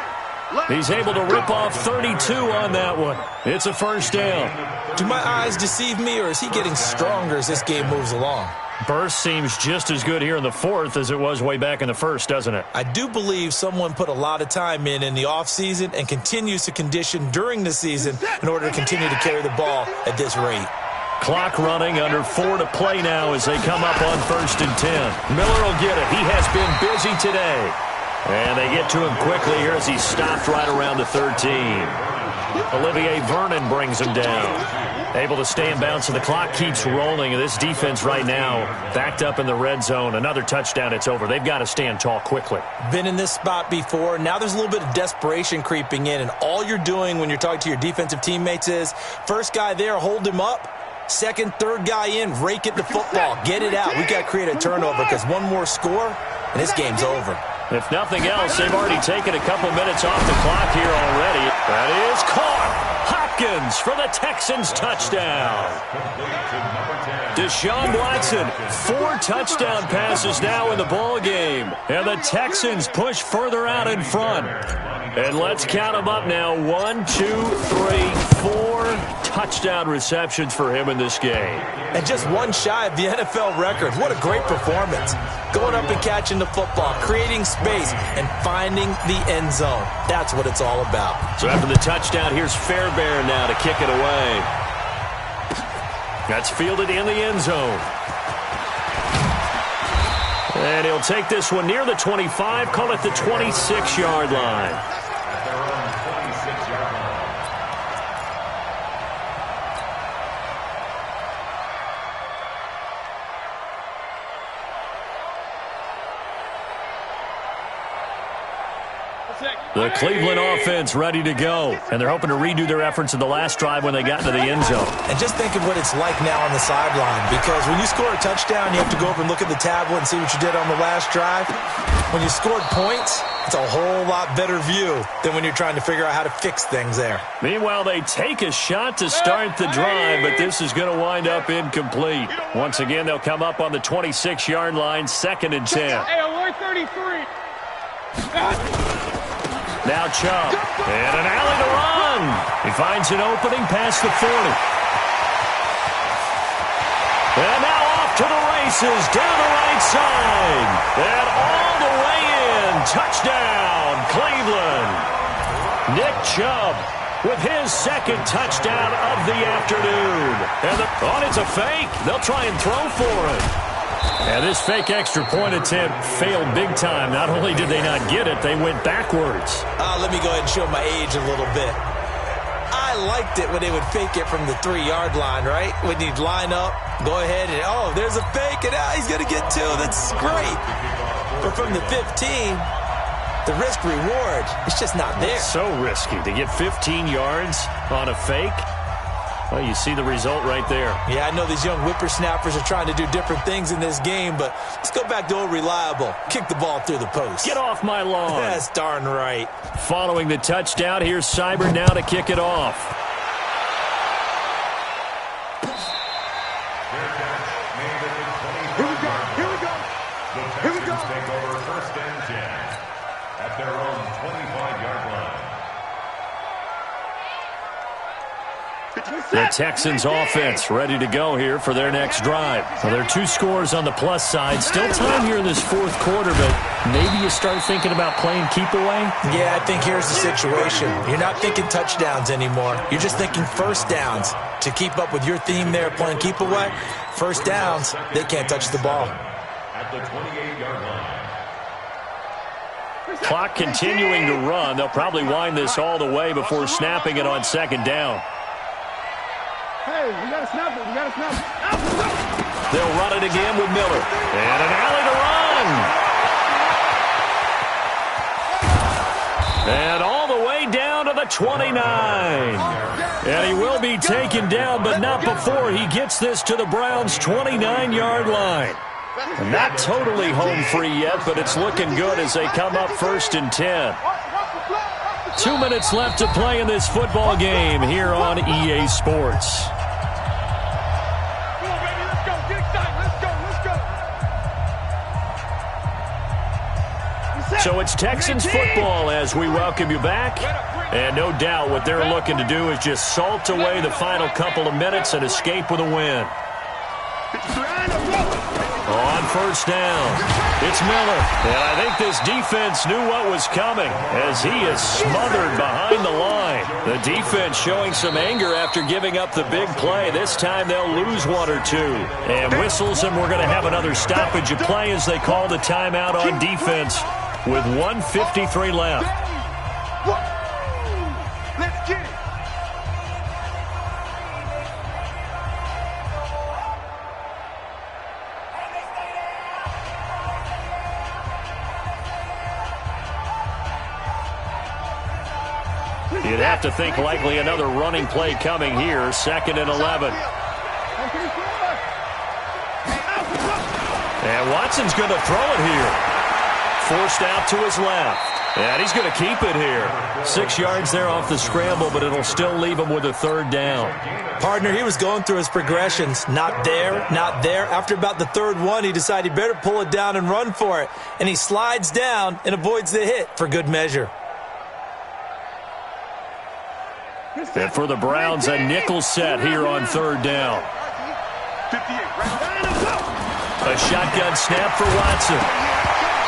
He's able to rip off 32 on that one. It's a first down. Do my eyes deceive me, or is he getting stronger as this game moves along? Burst seems just as good here in the fourth as it was way back in the first, doesn't it? I do believe someone put a lot of time in the offseason and continues to condition during the season in order to continue to carry the ball at this rate. Clock running, under 4 to play now as they come up on 1st and 10. Miller will get it. He has been busy today. And they get to him quickly here as he's stopped right around the 13. Olivier Vernon brings him down. Able to stay in bounds, so the clock keeps rolling. And this defense right now backed up in the red zone. Another touchdown, it's over. They've got to stand tall quickly. Been in this spot before. Now there's a little bit of desperation creeping in. And all you're doing when you're talking to your defensive teammates is, first guy there, hold him up. Second, third guy in, rake it the football. Get it out. We've got to create a turnover because one more score, and this game's over. If nothing else, they've already taken a couple minutes off the clock here already. That is caught. Hopkins for the Texans touchdown. Deshaun Watson, 4 touchdown passes now in the ball game. And the Texans push further out in front. And let's count them up now. 1, 2, 3, 4 touchdown receptions for him in this game. And just one shy of the NFL record. What a great performance. Going up and catching the football, creating space, and finding the end zone. That's what it's all about. So after the touchdown, here's Fairbairn now to kick it away. That's fielded in the end zone. And he'll take this one near the 25, call it the 26-yard line. The Cleveland offense ready to go. And they're hoping to redo their efforts in the last drive when they got into the end zone. And just think of what it's like now on the sideline. Because when you score a touchdown, you have to go over and look at the tablet and see what you did on the last drive. When you scored points, it's a whole lot better view than when you're trying to figure out how to fix things there. Meanwhile, they take a shot to start the drive, but this is going to wind up incomplete. Once again, they'll come up on the 26-yard line, 2nd and 10. Hey, alert 33. Now Chubb, and an alley to run. He finds an opening past the 40. And now off to the races, down the right side. And all the way in. Touchdown, Cleveland. Nick Chubb with his second touchdown of the afternoon. And it's a fake. They'll try and throw for it. And this fake extra point attempt failed big time. Not only did they not get it, they went backwards. Let me go ahead and show my age a little bit. I liked it when they would fake it from the 3-yard line, right? When you'd line up, go ahead and, oh, there's a fake, and he's going to get 2. That's great. But from the 15, the risk-reward, it's just not there. It's so risky to get 15 yards on a fake. Well, you see the result right there. Yeah, I know these young whippersnappers are trying to do different things in this game, but let's go back to old reliable. Kick the ball through the post. Get off my lawn. That's darn right. Following the touchdown, here's Cyber now to kick it off. Here we go. The Texans take over 1st and 10 at their own 25-yard line. The Texans offense ready to go here for their next drive. Well, there are 2 scores on the plus side. Still time here in this 4th quarter, but maybe you start thinking about playing keep away? Yeah, I think here's the situation. You're not thinking touchdowns anymore. You're just thinking first downs. To keep up with your theme there, playing keep away, first downs, they can't touch the ball. At the 28-yard line. Clock continuing to run. They'll probably wind this all the way before snapping it on 2nd down. Hey, we got to snap it. We got to snap it. They'll run it again with Miller. And an alley to run. And all the way down to the 29. And he will be taken down, but not before he gets this to the Browns' 29-yard line. Not totally home free yet, but it's looking good as they come up 1st and 10. 2 minutes left to play in this football game here on EA Sports. Come on, baby, let's go. Get excited. Let's go. So it's Texans football as we welcome you back. And no doubt what they're looking to do is just salt away the final couple of minutes and escape with a win. On 1st down, it's Miller. And I think this defense knew what was coming as he is smothered behind the line. The defense showing some anger after giving up the big play. This time they'll lose 1 or 2. And whistles, and we're going to have another stoppage of play as they call the timeout on defense with 1:53 left. Let's get it. You'd have to think likely another running play coming here. 2nd and 11. And Watson's going to throw it here. Forced out to his left. And he's going to keep it here. 6 yards there off the scramble, but it'll still leave him with a 3rd down. Partner, he was going through his progressions. Not there, not there. After about the 3rd one, he decided he better pull it down and run for it. And he slides down and avoids the hit for good measure. And for the Browns, a nickel set here on 3rd down. A shotgun snap for Watson.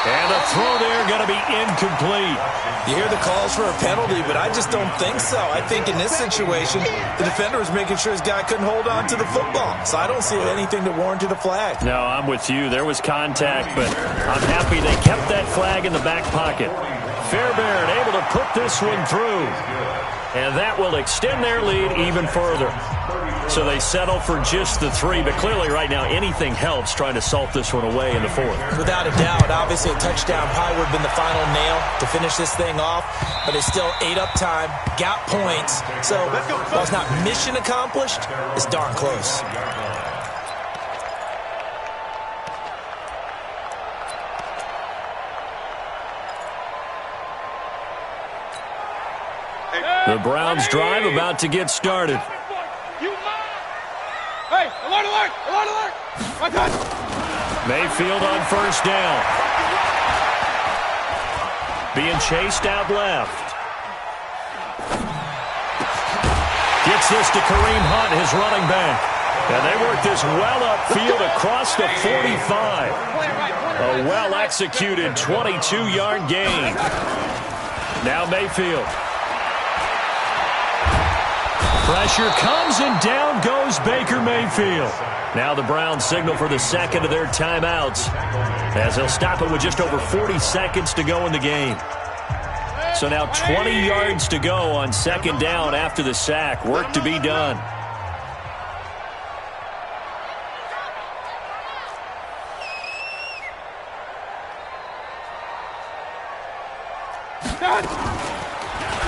And the throw there going to be incomplete. You hear the calls for a penalty, but I just don't think so. I think in this situation, the defender was making sure his guy couldn't hold on to the football. So I don't see anything to warrant a flag. No, I'm with you. There was contact, but I'm happy they kept that flag in the back pocket. Fairbairn able to put this one through. And that will extend their lead even further. So they settle for just the 3, but clearly right now anything helps trying to salt this one away in the 4th. Without a doubt, obviously a touchdown probably would have been the final nail to finish this thing off, but it's still 8 up time, got points. So while it's not mission accomplished, it's darn close. The Browns drive about to get started. Hey, alert, alert, alert, alert. My touch. Mayfield on 1st down. being chased out left. Gets this to Kareem Hunt, his running back. And they work this well upfield across the 45. A well-executed 22-yard gain. Now Mayfield. Pressure comes, and down goes Baker Mayfield. Now the Browns signal for the second of their timeouts, as they'll stop it with just over 40 seconds to go in the game. So now 20 yards to go on second down after the sack. Work to be done.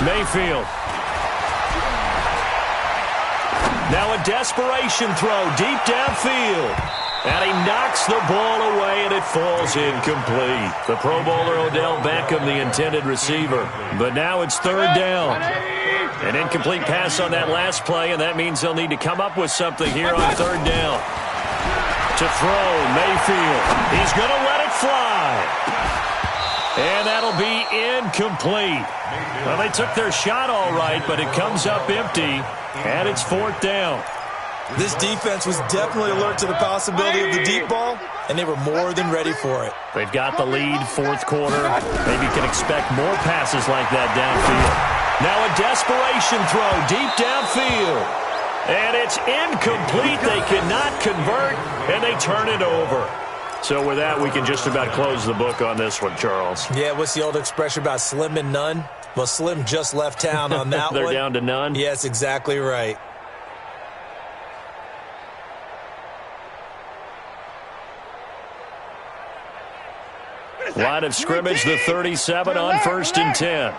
Mayfield. Now a desperation throw deep downfield. And he knocks the ball away, and it falls incomplete. The Pro Bowler Odell Beckham, the intended receiver. But now it's third down. An incomplete pass on that last play, and that means they'll need to come up with something here on third down. To throw, Mayfield. He's going to let it fly. And that'll be incomplete. Well, they took their shot all right, but it comes up empty, and it's fourth down. This defense was definitely alert to the possibility of the deep ball, and they were more than ready for it. They've got the lead, fourth quarter. Maybe you can expect more passes like that downfield. Now a desperation throw deep downfield. And it's incomplete. They cannot convert, and they turn it over. So with that, we can just about close the book on this one, Charles. Yeah, what's the old expression about slim and none? Well, Slim just left town on that They're one. down to none? Yes, exactly right. Line of scrimmage, the 37 on 1st and 10.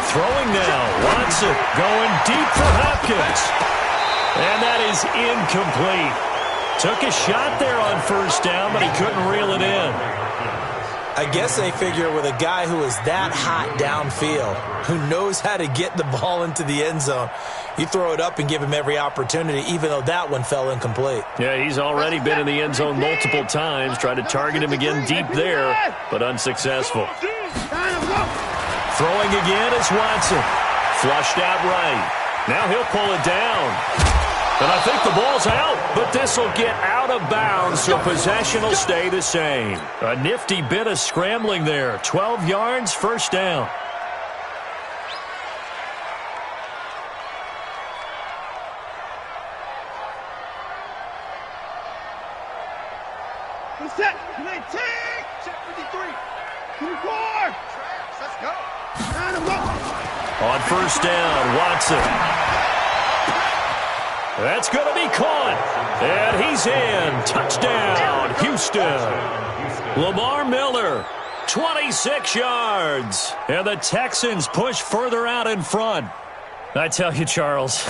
Throwing now, Watson going deep for Hopkins. And that is incomplete. Took a shot there on first down, but he couldn't reel it in. I guess they figure with a guy who is that hot downfield, who knows how to get the ball into the end zone, you throw it up and give him every opportunity, even though that one fell incomplete. Yeah, he's already been in the end zone multiple times. Tried to target him again deep there, but unsuccessful. Throwing again is Watson. Flushed out right. Now he'll pull it down. And I think the ball's out, but this will get out of bounds, so possession will stay the same. A nifty bit of scrambling there. 12 yards, first down. Set. Check 53. 24. Let's go. On first down, Watson. That's going to be caught. And he's in. Touchdown, Houston. Lamar Miller, 26 yards. And the Texans push further out in front. I tell you, Charles,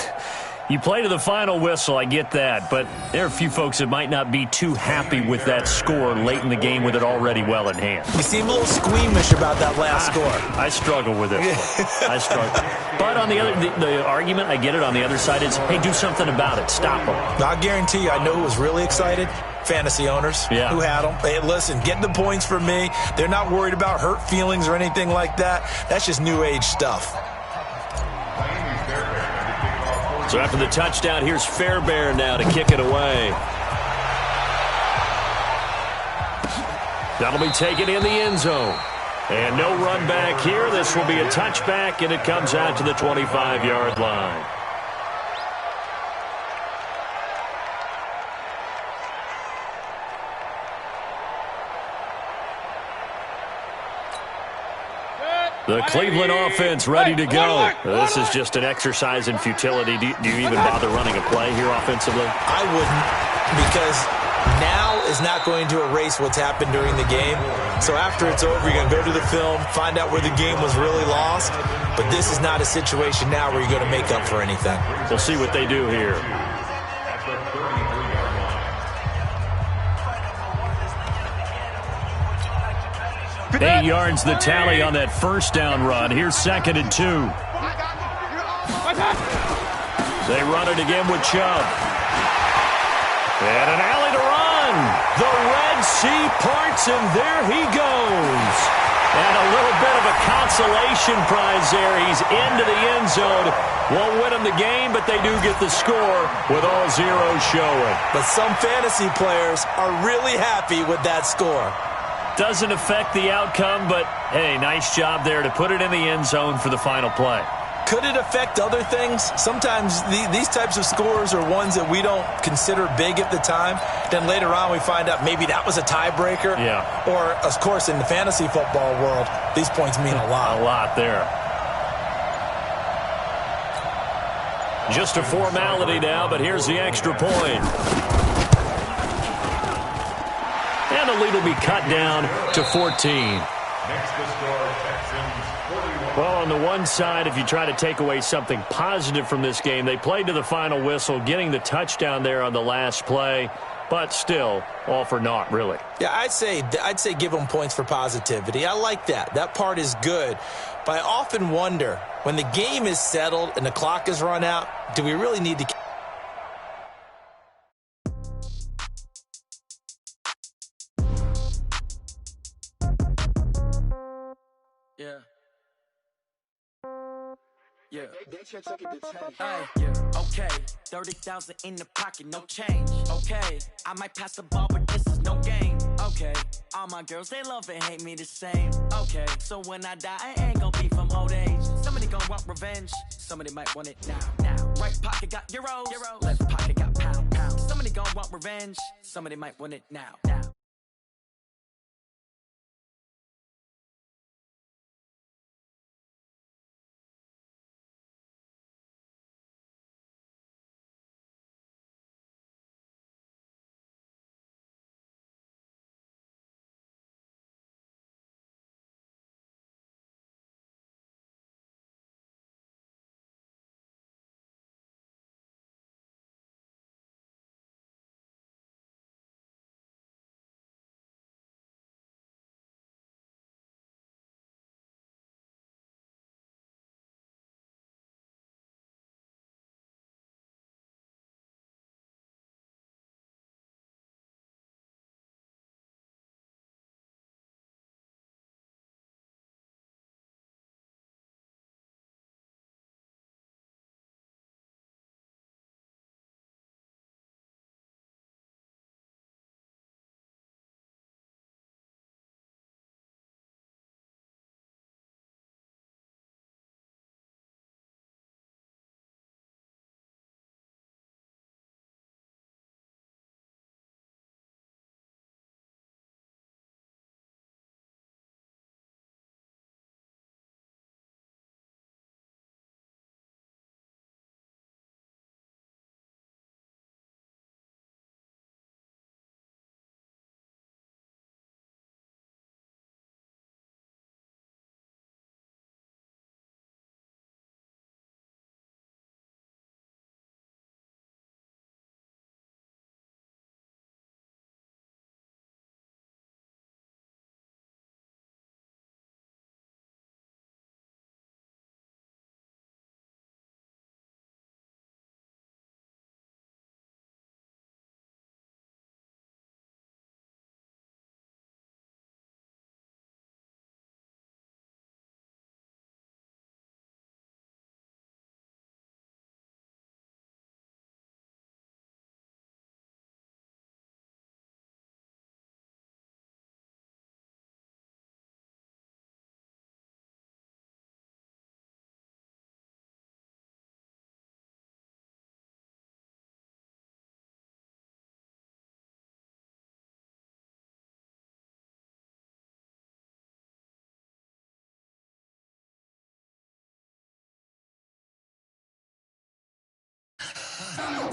you play to the final whistle, I get that. But there are a few folks that might not be too happy with that score late in the game with it already well in hand. You seem a little squeamish about that last score. I struggle with it. I struggle. But on the other, the argument, I get it, on the other side is, hey, do something about it. Stop them. I guarantee you, I know who was really excited. Fantasy owners who had them. Hey, listen, get the points for me. They're not worried about hurt feelings or anything like that. That's just new age stuff. So after the touchdown, here's Fairbairn now to kick it away. That'll be taken in the end zone. And no run back here. This will be a touchback, and it comes out to the 25-yard line. The Cleveland offense ready to go. This is just an exercise in futility. Do you even bother running a play here offensively? I wouldn't, because now is not going to erase what's happened during the game. So after it's over, you're going to go to the film, find out where the game was really lost. But this is not a situation now where you're going to make up for anything. We'll see what they do here. 8 yards the tally on that first down run. Here's 2nd and 2. They run it again with Chubb. And an alley to run. The Red Sea parts, and there he goes. And a little bit of a consolation prize there. He's into the end zone. Won't win them the game, but they do get the score with all zeros showing. But some fantasy players are really happy with that score. Doesn't affect the outcome, but, hey, nice job there to put it in the end zone for the final play. Could it affect other things? Sometimes these types of scores are ones that we don't consider big at the time. Then later on we find out maybe that was a tiebreaker. Yeah. Or, of course, in the fantasy football world, these points mean a lot. A lot there. Just a formality now, but here's the extra point. And the lead will be cut down to 14. Next to score, Texans 41. Well, on the one side, if you try to take away something positive from this game, they played to the final whistle, getting the touchdown there on the last play, but still, all for naught, really. Yeah, I'd say give them points for positivity. I like that. That part is good. But I often wonder, when the game is settled and the clock is run out, do we really need to... Yeah. Yeah. Hey, yeah. Okay. 30,000 in the pocket, no change. Okay. I might pass the ball, but this is no game. Okay. All my girls, they love and hate me the same. Okay. So when I die, I ain't gonna be from old age. Somebody gonna want revenge. Somebody might want it now. Right pocket got euros. Left pocket got pound. Somebody gonna want revenge. Somebody might want it now.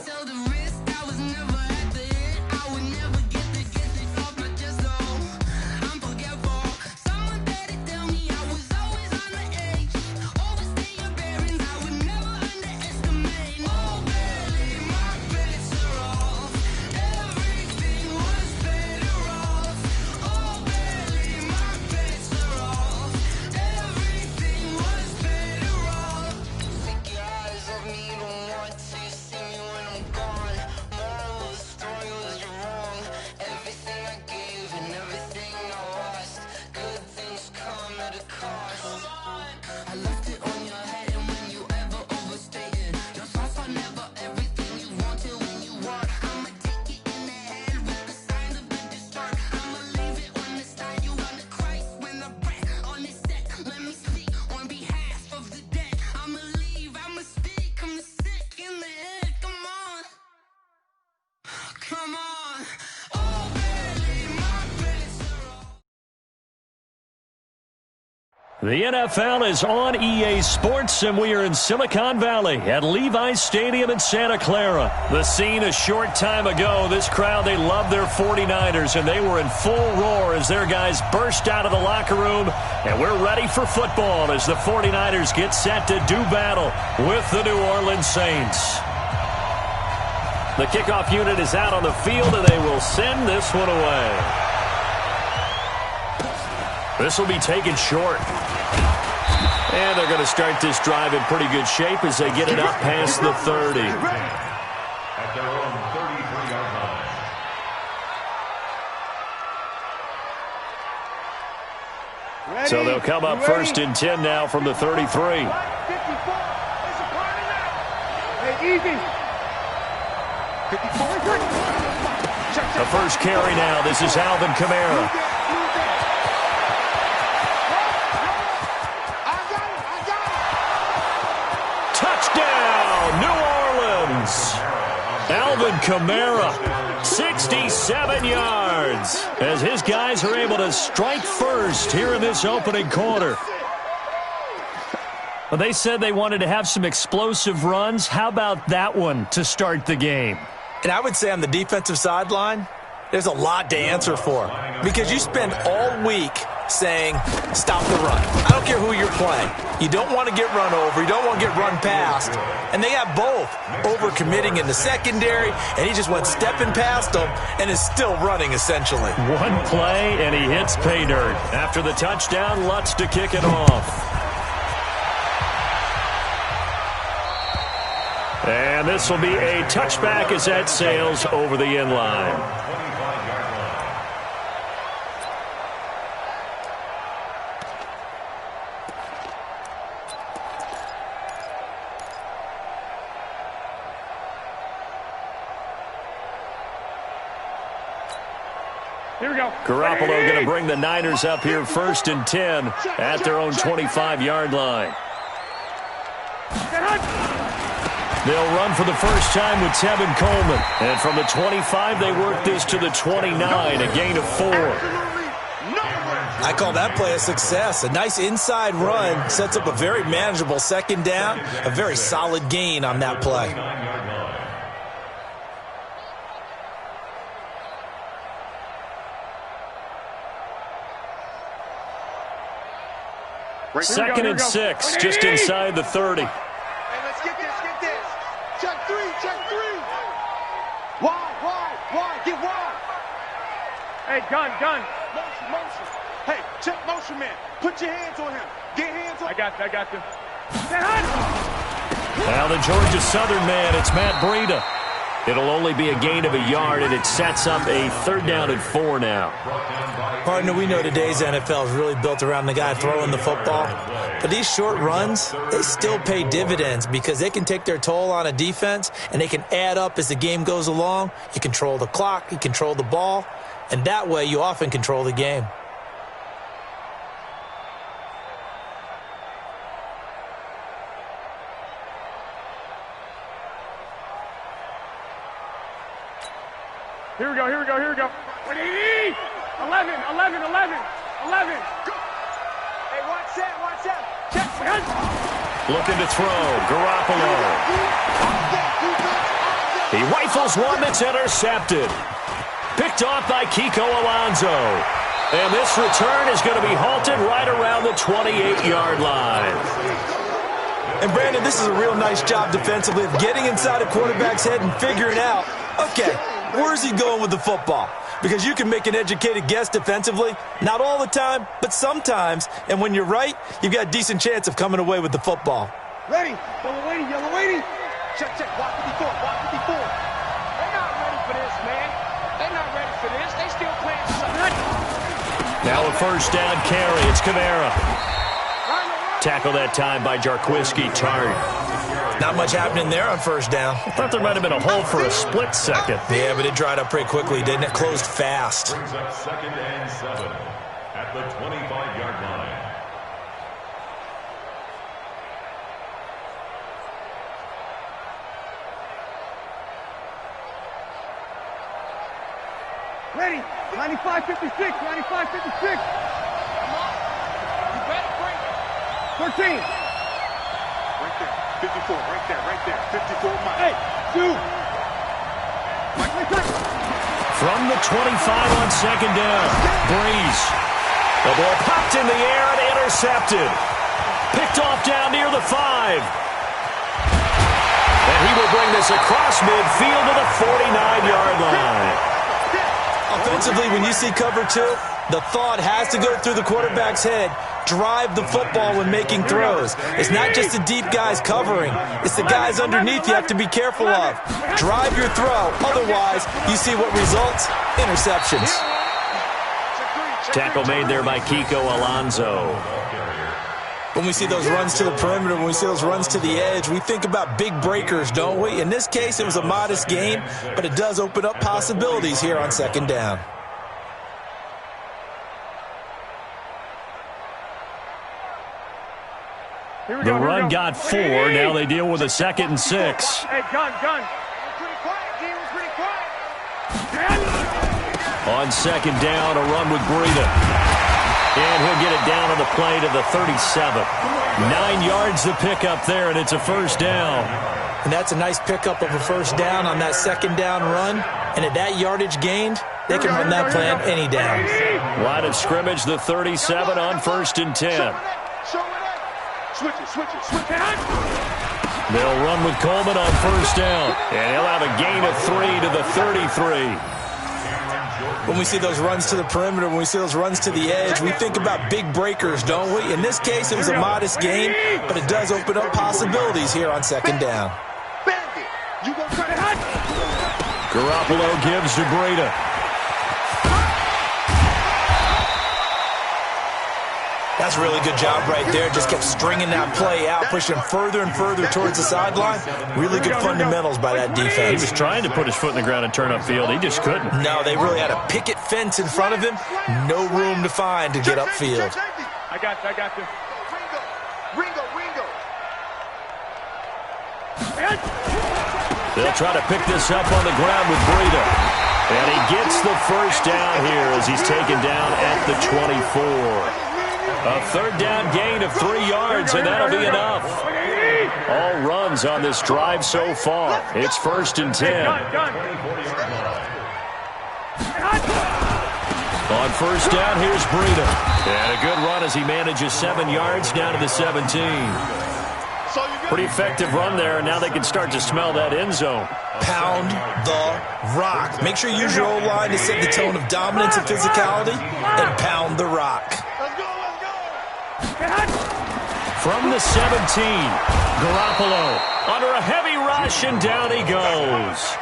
Tell the risk I was never at the end. I would never get it off my chest, though. I'm forgetful. Someone better tell me I was always on the edge. Overstay your bearings, I would never underestimate. Oh, barely, my bets are off. Everything was better off. Oh, barely, my bets are off. Everything was better off. Take your eyes off me, don't want to see me when I'm gone. The NFL is on EA Sports, and we are in Silicon Valley at Levi's Stadium in Santa Clara. The scene a short time ago, this crowd, they love their 49ers, and they were in full roar as their guys burst out of the locker room, and we're ready for football as the 49ers get set to do battle with the New Orleans Saints. The kickoff unit is out on the field, and they will send this one away. This will be taken short. And they're going to start this drive in pretty good shape as they get it up past the 30. At their own 33-yard line. So they'll come up first and 10 now from the 33. 54. It's a party now. Hey, easy. 54. The first carry now. This is Alvin Kamara. Touchdown, New Orleans. Alvin Kamara, 67 yards, as his guys are able to strike first here in this opening quarter. Well, they said they wanted to have some explosive runs. How about that one to start the game? And I would say on the defensive sideline, there's a lot to answer for because you spend all week saying, stop the run. I don't care who you're playing. You don't want to get run over. You don't want to get run past. And they have both over-committing in the secondary, and he just went stepping past them and is still running, essentially. One play, and he hits pay dirt. After the touchdown, Lutz to kick it off. And this will be a touchback as that sails over the end line. Here we go. Garoppolo going to bring the Niners up here first and 10 at their own 25-yard line. They'll run for the first time with Tevin Coleman. And from the 25, they work this to the 29, a gain of 4. I call that play a success. A nice inside run sets up a very manageable second down, a very solid gain on that play. Second and 6, just inside the 30. Hey, let's get this. Check three. Wide, get wide. Hey, gun. Motion. Hey, check motion, man. Put your hands on him. Get hands on him. I got you. Now the Georgia Southern man, it's Matt Breida. It'll only be a gain of a yard, and it sets up a 3rd down and 4 now. Partner, we know today's NFL is really built around the guy throwing the football. But these short runs, they still pay dividends because they can take their toll on a defense, and they can add up as the game goes along. You control the clock, you control the ball, and that way you often control the game. Here we go. 11. Hey, watch that. Check. Looking to throw, Garoppolo. He rifles one that's intercepted. Picked off by Kiko Alonso. And this return is going to be halted right around the 28-yard line. And Brandon, this is a real nice job defensively of getting inside a quarterback's head and figuring out, okay, where's he going with the football? Because you can make an educated guess defensively, not all the time, but sometimes. And when you're right, you've got a decent chance of coming away with the football. Ready. Yellow waiting. Check. Block 54. They're not ready for this, man. They're not ready for this. They still playing something. Now a 1st down carry. It's Kamara. Tackle that time by Jarquiski Tart. Not much happening there on 1st down. I thought there might have been a hole for a split second. Yeah, but it dried up pretty quickly, didn't it? Closed fast. Brings up 2nd and 7 at the 25-yard line. Ready. 95-56. Come on. You better bring it. 13. Right there. 54. Right there. 54. Mike. Hey, 2. Mike. From the 25 on second down. Breeze. The ball popped in the air and intercepted. Picked off down near the 5. And he will bring this across midfield to the 49-yard line. Offensively, when you see cover 2, the thought has to go through the quarterback's head. Drive the football when making throws. It's not just the deep guys covering. It's the guys underneath you have to be careful of. Drive your throw. Otherwise, you see what results? Interceptions. Tackle made there by Kiko Alonso. When we see those runs to the perimeter, when we see those runs to the edge, we think about big breakers, don't we? In this case, it was a modest gain, but it does open up possibilities here on second down. The run got 4. Now they deal with a 2nd and 6. Hey, gun. Pretty quiet, G. It was pretty quiet. On second down, a run with Breida. And he'll get it down on the play to the 37. 9 yards to pick up there, and it's a first down. And that's a nice pickup of a first down on that second down run. And at that yardage gained, they can run that play on any down. Line of scrimmage, the 37 on 1st and 10. Switch it. They'll run with Coleman on first down. And he'll have a gain of 3 to the 33. When we see those runs to the perimeter, when we see those runs to the edge, we think about big breakers, don't we? In this case, it was a modest gain, but it does open up possibilities here on second down. You gonna try to hide? Garoppolo gives to Breida. That's a really good job right there. Just kept stringing that play out, pushing further and further towards the sideline. Really good fundamentals by that defense. He was trying to put his foot in the ground and turn upfield. He just couldn't. No, they really had a picket fence in front of him. No room to find to get upfield. I got you. Ringo. They'll try to pick this up on the ground with Breida. And he gets the first down here as he's taken down at the 24. A third down gain of 3 yards, and that'll be enough. All runs on this drive so far. It's 1st and 10. On first down, here's Breida. And a good run as he manages 7 yards down to the 17. Pretty effective run there, and now they can start to smell that end zone. Pound the rock. Make sure you use your O-line to set the tone of dominance and physicality, and pound the rock. From the 17, Garoppolo under a heavy rush, and down he goes.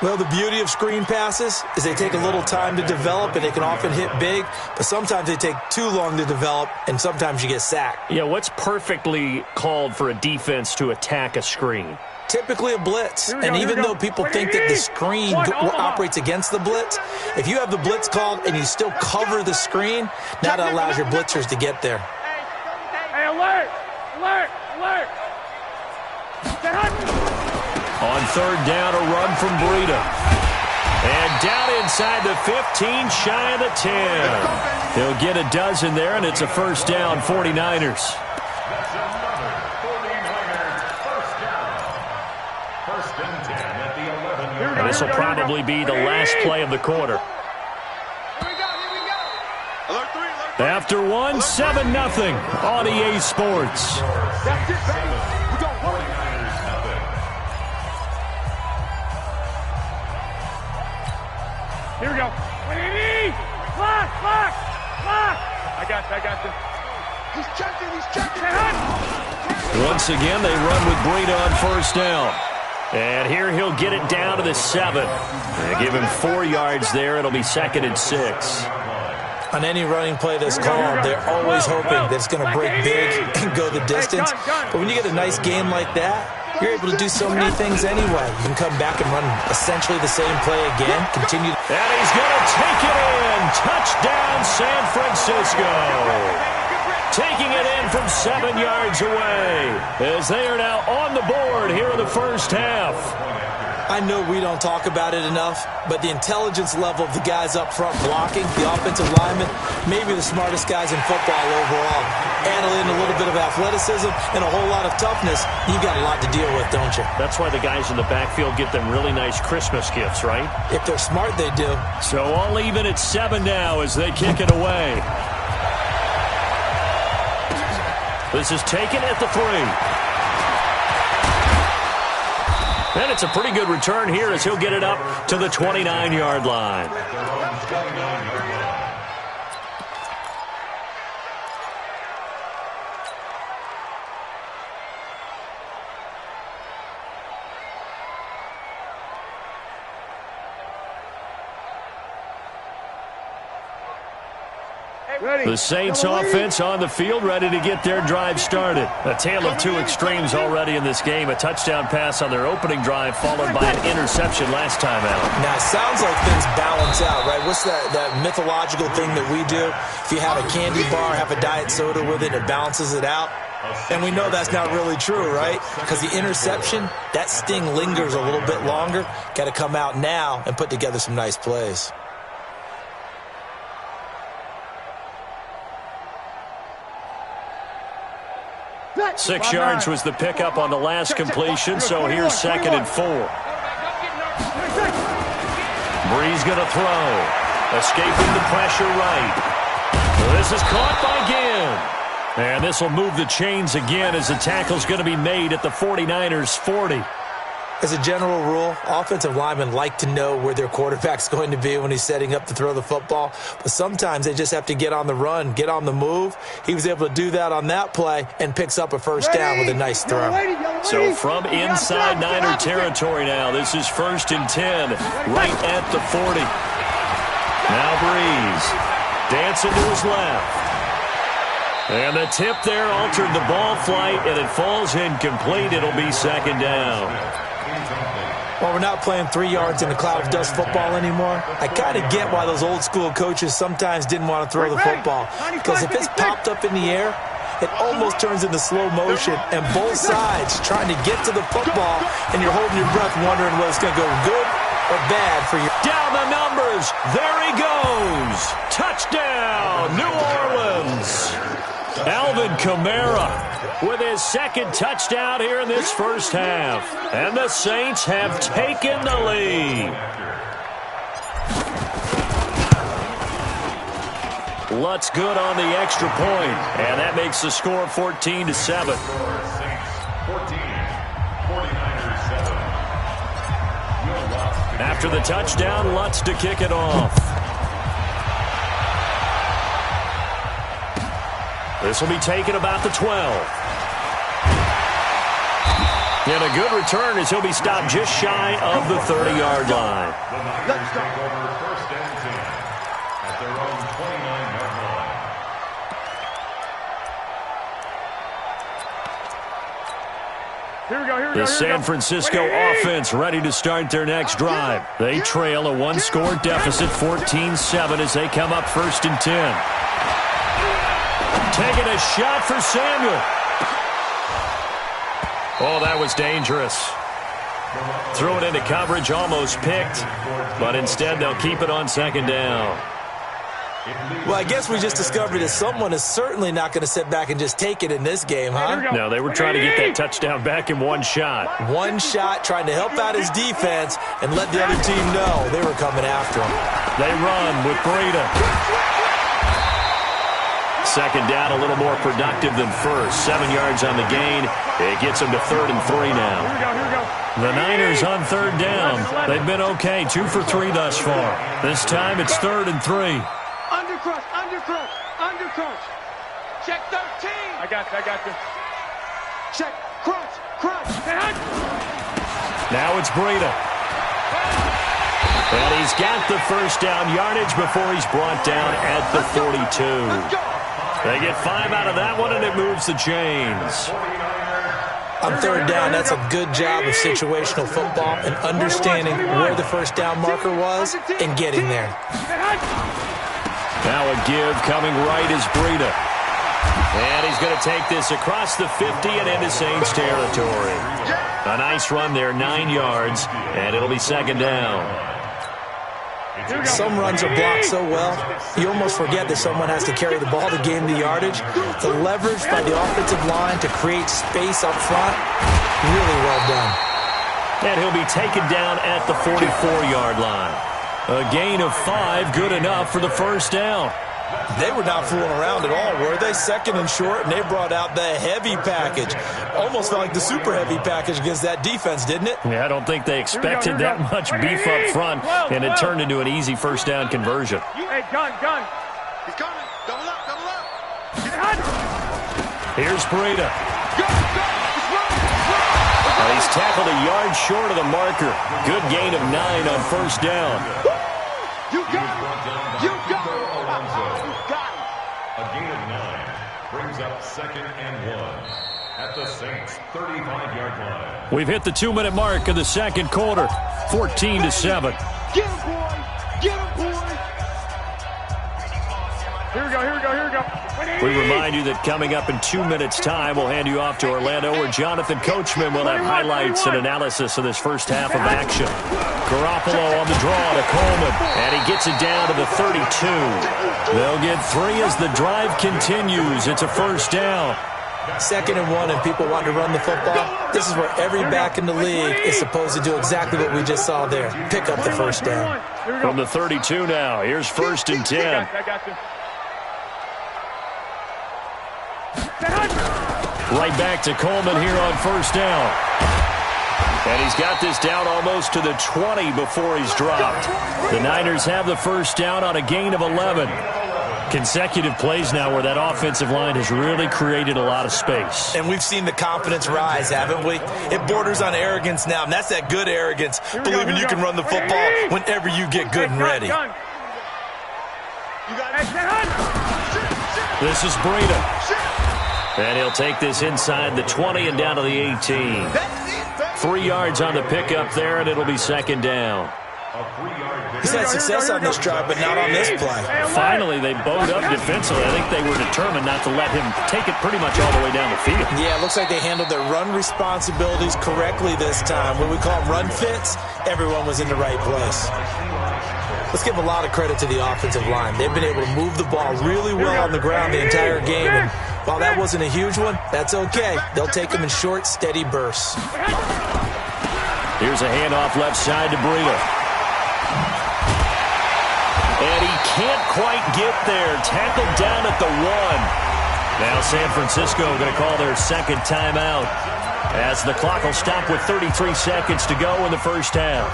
Well, the beauty of screen passes is they take a little time to develop, and they can often hit big, but sometimes they take too long to develop, and sometimes you get sacked. Yeah, what's perfectly called for a defense to attack a screen? Typically a blitz, and even though people think that the screen operates against the blitz, if you have the blitz called and you still cover the screen, now that allows your blitzers to get there. Hey, alert! On third down, a run from Breida. And down inside the 15, shy of the 10. He'll get a dozen there, and it's a first down, 49ers. And this will probably be the last play of the quarter. After one, 7-0 on EA Sports. That's it, baby. We don't worry. Here we go. Lock. I got you. He's checking. Once again, they run with Breida on first down. And here he'll get it down to the 7. They give him 4 yards there. It'll be 2nd and 6. On any running play that's called, they're always hoping that it's going to break big and go the distance. But when you get a nice game like that, you're able to do so many things anyway. You can come back and run essentially the same play again. Continue. And he's going to take it in. Touchdown, San Francisco. Taking it in from 7 yards away as they are now on the board here in the first half. I know we don't talk about it enough, but the intelligence level of the guys up front blocking, the offensive linemen, maybe the smartest guys in football overall. Add in a little bit of athleticism and a whole lot of toughness, you've got a lot to deal with, don't you? That's why the guys in the backfield get them really nice Christmas gifts, right? If they're smart, they do. So all even at 7 now as they kick it away. This is taken at the 3. And it's a pretty good return here as he'll get it up to the 29-yard line. The Saints offense on the field, ready to get their drive started. A tale of two extremes already in this game. A touchdown pass on their opening drive, followed by an interception last time out. Now, it sounds like things balance out, right? What's that mythological thing that we do? If you have a candy bar, have a diet soda with it, it balances it out. And we know that's not really true, right? Because the interception, that sting lingers a little bit longer. Got to come out now and put together some nice plays. 6 yards was the pickup on the last completion, so here's 2nd and 4. Breeze going to throw. Escaping the pressure right. This is caught by Ginn. And this will move the chains again as the tackle's going to be made at the 49ers' 40. As a general rule, offensive linemen like to know where their quarterback's going to be when he's setting up to throw the football. But sometimes they just have to get on the run, get on the move. He was able to do that on that play and picks up a first down with a nice throw. So from inside Niner territory now, this is 1st and 10, right at the 40. Now Breeze, dancing to his left. And the tip there altered the ball flight, and it falls incomplete. It'll be 2nd down. Well, we're not playing 3 yards in a cloud of dust football anymore. I kind of get why those old school coaches sometimes didn't want to throw the football. Because if it's popped up in the air, it almost turns into slow motion, and both sides trying to get to the football, and you're holding your breath wondering whether it's going to go good or bad for you. Down the numbers. There he goes. Touchdown, New Orleans. Alvin Kamara with his 2nd touchdown here in this first half. And the Saints have taken the lead. Lutz good on the extra point, and that makes the score 14-7. After the touchdown, Lutz to kick it off. This will be taken about the 12. And a good return as he'll be stopped just shy of the 30-yard line. The Niners take over 1st and 10 at their own 29-yard line. Here we go. The San Francisco offense ready to start their next drive. They trail a 1-score deficit, 14-7, as they come up 1st and 10. Taking a shot for Samuel. Oh, that was dangerous. Threw it into coverage, almost picked. But instead, they'll keep it on 2nd down. Well, I guess we just discovered that someone is certainly not going to sit back and just take it in this game, huh? No, they were trying to get that touchdown back in one shot. One shot, trying to help out his defense and let the other team know they were coming after him. They run with Breida. 2nd down, a little more productive than first. 7 yards on the gain. It gets them to 3rd and 3 now. The Niners on 3rd down. They've been okay, 2 for 3 thus far. This time it's 3rd and 3. Undercrunch. Check 13. I got this. Check, crunch. Now it's Breida. And he's got the first down yardage before he's brought down at the 42. They get 5 out of that one, and it moves the chains. On 3rd down, that's a good job of situational football and understanding where the first down marker was and getting there. Now a give coming right is Breida. And he's going to take this across the 50 and into Saints territory. A nice run there, 9 yards, and it'll be second down. Some runs are blocked so well, you almost forget that someone has to carry the ball to gain the yardage. The leverage by the offensive line to create space up front, really well done. And he'll be taken down at the 44-yard line. A gain of 5, good enough for the first down. They were not fooling around at all, were they? Second and short, and they brought out the heavy package. Almost felt like the super heavy package against that defense, didn't it? Yeah, I don't think they expected that much beef up front, and it turned into an easy first down conversion. Hey, gun. He's coming. Double up. Here's Breida. He's tackled a yard short of the marker. Good gain of 9 on first down. You got it. A gain of 9 brings up second and 1 at the Saints' 35-yard line. We've hit the 2-minute mark of the second quarter, 14-7. Get him, boy. Here we go. We remind you that coming up in 2 minutes' time, we'll hand you off to Orlando, where Jonathan Coachman will have highlights and analysis of this first half of action. Garoppolo on the draw to Coleman, and he gets it down to the 32. They'll get 3 as the drive continues. It's a first down. Second and 1, and people want to run the football. This is where every back in the league is supposed to do exactly what we just saw there. Pick up the first down. From the 32 now, here's first and 10. Right back to Coleman here on first down. And he's got this down almost to the 20 before he's dropped. The Niners have the first down on a gain of 11. Consecutive plays now where that offensive line has really created a lot of space. And we've seen the confidence rise, haven't we? It borders on arrogance now, and that's that good arrogance, believing you can run the football whenever you get good and ready. This is Breida. And he'll take this inside the 20 and down to the 18. 3 yards on the pickup there, and it'll be second down. He's had success on this drive, but not on this play. Finally, they bowed up defensively. I think they were determined not to let him take it pretty much all the way down the field. Yeah, it looks like they handled their run responsibilities correctly this time. When we call them run fits, everyone was in the right place. Let's give a lot of credit to the offensive line. They've been able to move the ball really well on the ground the entire game. And while that wasn't a huge one, that's okay. They'll take them in short, steady bursts. Here's a handoff left side to Breida. And he can't quite get there. Tackled down at the 1. Now San Francisco going to call their second timeout as the clock will stop with 33 seconds to go in the first half.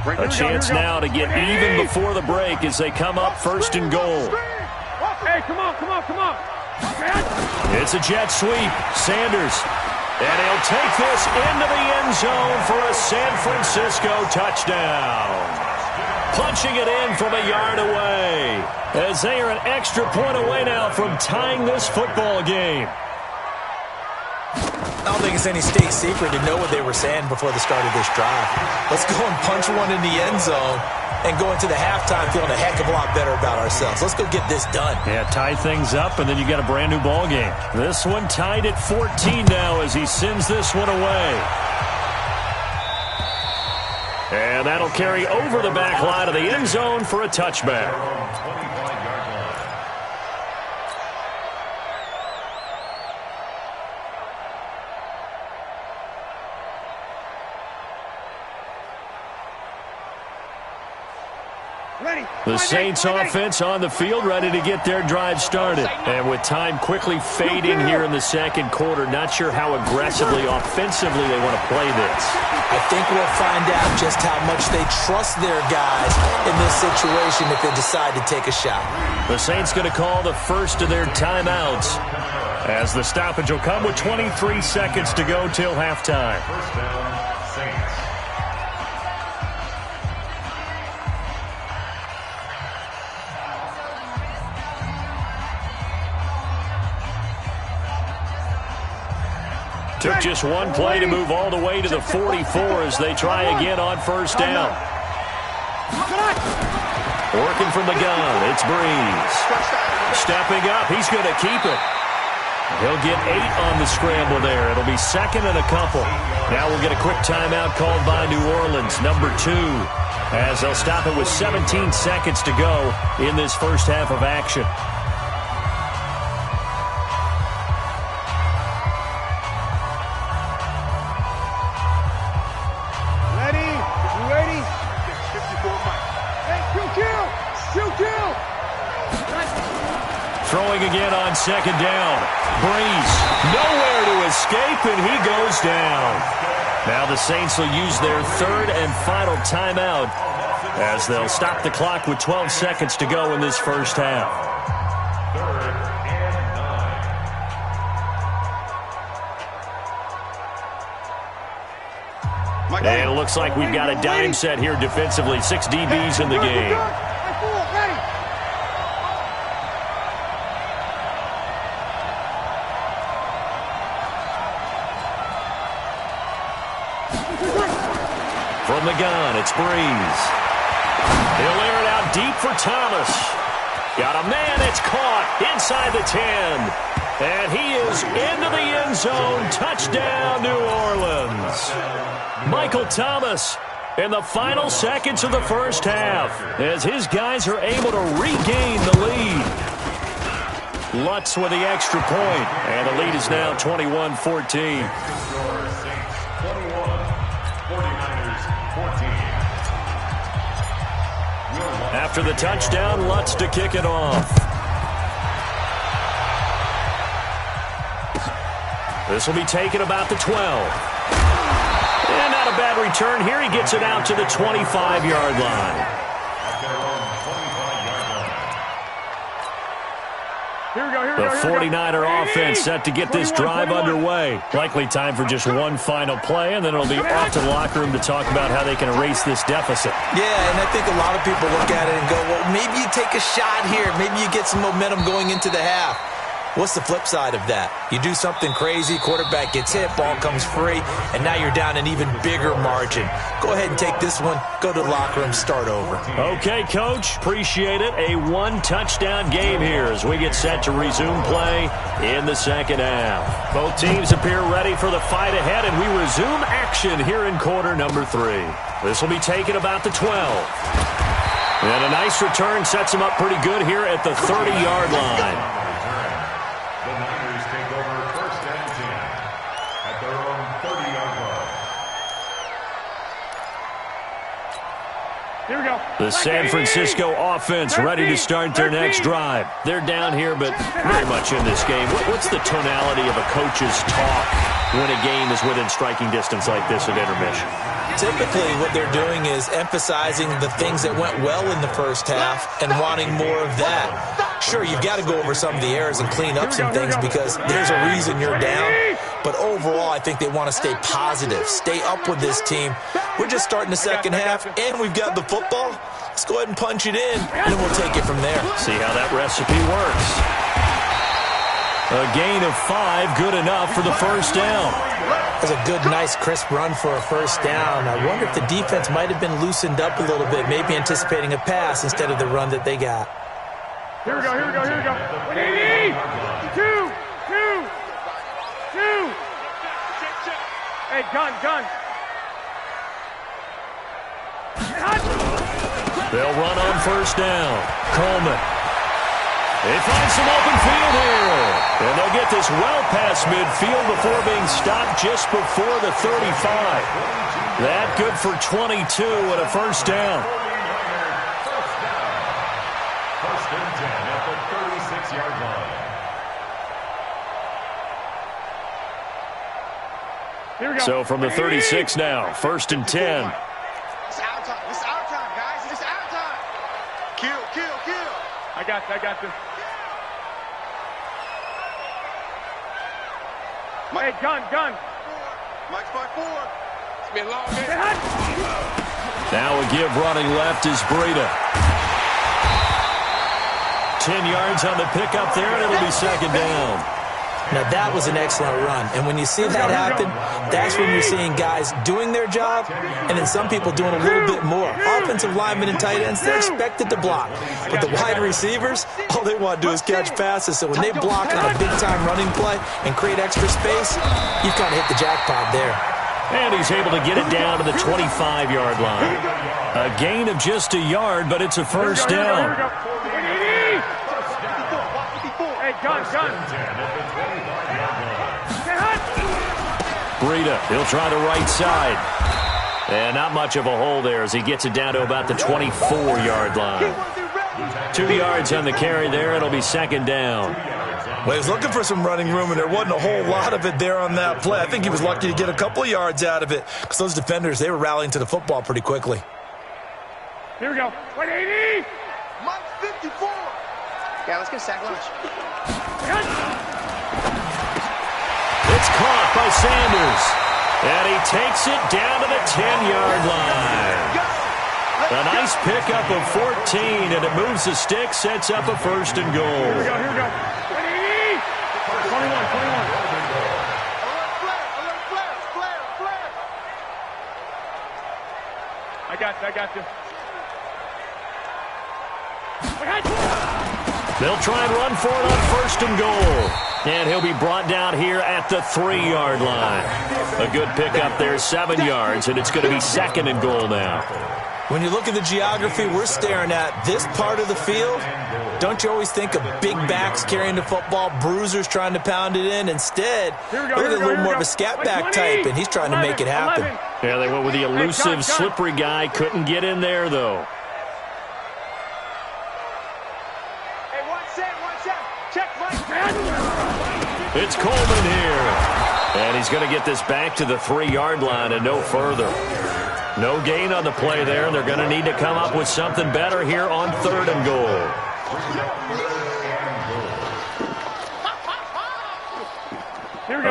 A chance now to get even before the break as they come up first and goal. Hey, come on. It's a jet sweep. Sanders. And he'll take this into the end zone for a San Francisco touchdown. Punching it in from a yard away as they are an extra point away now from tying this football game. I don't think it's any state secret to know what they were saying before the start of this drive. Let's go and punch one in the end zone and go into the halftime feeling a heck of a lot better about ourselves. Let's go get this done. Yeah, tie things up, and then you got a brand new ball game. This one tied at 14 now as he sends this one away. And that'll carry over the back line of the end zone for a touchback. The Saints offense on the field, ready to get their drive started. And with time quickly fading here in the second quarter, not sure how aggressively, offensively they want to play this. I think we'll find out just how much they trust their guys in this situation if they decide to take a shot. The Saints going to call the first of their timeouts as the stoppage will come with 23 seconds to go till halftime. First down, Saints. Took just one play to move all the way to the 44 as they try again on first down. Working from the gun, it's Breeze. Stepping up, he's going to keep it. He'll get 8 on the scramble there. It'll be second and a couple. Now we'll get a quick timeout called by New Orleans, number 2, as they'll stop it with 17 seconds to go in this first half of action. Throwing again on second down. Breeze, nowhere to escape, and he goes down. Now the Saints will use their third and final timeout as they'll stop the clock with 12 seconds to go in this first half. Third and 9. And it looks like we've got a dime set here defensively. 6 DBs in the game. From the gun, it's Breeze. He'll air it out deep for Thomas. Got a man, it's caught inside the 10. And he is into the end zone. Touchdown, New Orleans. Michael Thomas in the final seconds of the first half as his guys are able to regain the lead. Lutz with the extra point, and the lead is now 21-14. After the touchdown, Lutz to kick it off. This will be taken about the 12. And not a bad return here. He gets it out to the 25-yard line. The 49er offense set to get this drive underway. Likely time for just one final play, and then it'll be off to the locker room to talk about how they can erase this deficit. Yeah, and I think a lot of people look at it and go, well, maybe you take a shot here. Maybe you get some momentum going into the half. What's the flip side of that? You do something crazy, quarterback gets hit, ball comes free, and now you're down an even bigger margin. Go ahead and take this one, go to the locker room, start over. Okay, Coach, appreciate it. A one-touchdown game here as we get set to resume play in the second half. Both teams appear ready for the fight ahead, and we resume action here in quarter number 3. This will be taken about the 12. And a nice return sets him up pretty good here at the 30-yard line. The Niners take over first and 10 at their own 30-yard line. Here we go. The San Francisco offense ready to start their next drive. They're down here, but very much in this game. What's the tonality of a coach's talk when a game is within striking distance like this at intermission? Typically, what they're doing is emphasizing the things that went well in the first half and wanting more of that. Sure, you've got to go over some of the errors and clean up some things because there's a reason you're down. But overall, I think they want to stay positive, stay up with this team. We're just starting the second half, and we've got the football. Let's go ahead and punch it in, and then we'll take it from there. See how that recipe works. A gain of 5, good enough for the first down. That's a good, nice, crisp run for a first down. I wonder if the defense might have been loosened up a little bit, maybe anticipating a pass instead of the run that they got. Here we go, here we go, here we go. 2. Hey, gun. They'll run on first down. Coleman. They find some open field here. And they'll get this well past midfield before being stopped just before the 35. That good for 22 and a first down. First and 10 at the 36-yard line. Here we go. So from the 36 now, first and 10. It's our time. It's our time, guys. It's our time. Kill. I got this. Hey, gun. Mike's by 4. It's been a long day. Now a give running left is Breida. 10 yards on the pickup there, and it'll be second down. Now, that was an excellent run. And when you see that happen, that's when you're seeing guys doing their job and then some people doing a little bit more. Offensive linemen and tight ends, they're expected to block. But the wide receivers, all they want to do is catch passes. So when they block on a big-time running play and create extra space, you've kind of hit the jackpot there. And he's able to get it down to the 25-yard line. A gain of just a yard, but it's a first down. Hey, gun. Breida, he'll try the right side. And not much of a hole there as he gets it down to about the 24-yard line. 2 yards on the carry there. It'll be second down. Well, he was looking for some running room, and there wasn't a whole lot of it there on that play. I think he was lucky to get a couple of yards out of it because those defenders, they were rallying to the football pretty quickly. Here we go. 180. Mike 54. Yeah, let's get sack lunch. It's caught by Sanders. And he takes it down to the 10-yard line. A nice pickup of 14, and it moves the stick, sets up a first and goal. Here we go. 180. 21. I got you. They'll try and run for it on first and goal. And he'll be brought down here at the 3-yard line. A good pickup there, 7 yards, and it's going to be second and goal now. When you look at the geography we're staring at, this part of the field, don't you always think of big backs carrying the football, bruisers trying to pound it in? Instead, look at a little more of a scat back type, and he's trying to make it happen. Yeah, they went with the elusive, slippery guy. Couldn't get in there, though. Hey, one set. Check, Mike. It's Coleman here. And he's going to get this back to the 3-yard line and no further. No gain on the play there, and they're going to need to come up with something better here on third and goal.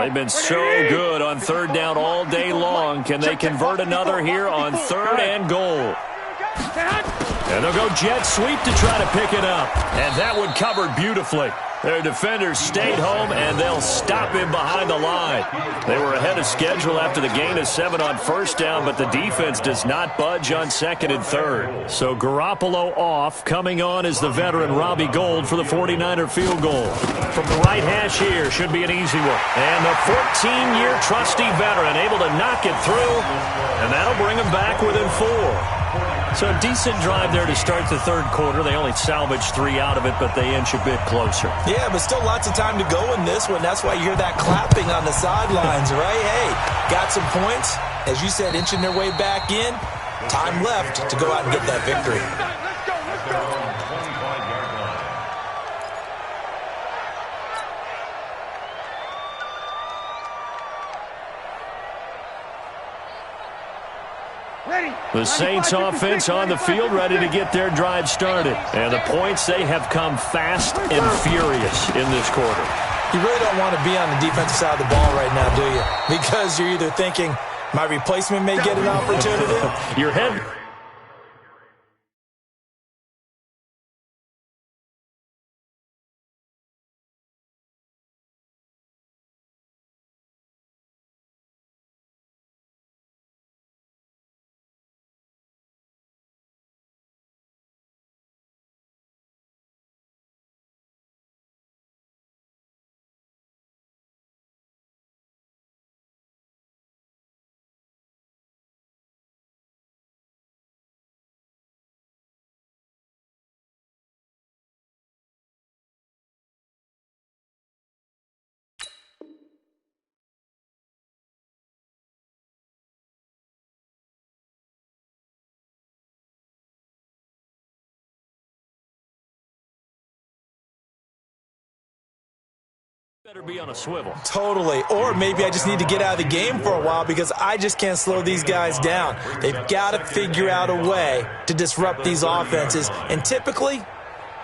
They've been so good on third down all day long. Can they convert another here on third and goal? And they'll go jet sweep to try to pick it up. And that one covered beautifully. Their defenders stayed home, and they'll stop him behind the line. They were ahead of schedule after the gain of 7 on first down, but the defense does not budge on second and third. So Garoppolo off. Coming on is the veteran Robbie Gould for the 49er field goal. From the right hash here, should be an easy one. And the 14-year trusty veteran able to knock it through, and that'll bring him back within 4. So a decent drive there to start the third quarter. They only salvaged 3 out of it, but they inch a bit closer. Yeah, but still lots of time to go in this one. That's why you hear that clapping on the sidelines, right? Hey, got some points. As you said, inching their way back in. Time left to go out and get that victory. The Saints offense on the field, ready to get their drive started. And the points, they have come fast and furious in this quarter. You really don't want to be on the defensive side of the ball right now, do you? Because you're either thinking, my replacement may get an opportunity. Your head... better be on a swivel. Totally. Or maybe I just need to get out of the game for a while because I just can't slow these guys down. They've got to figure out a way to disrupt these offenses. And typically,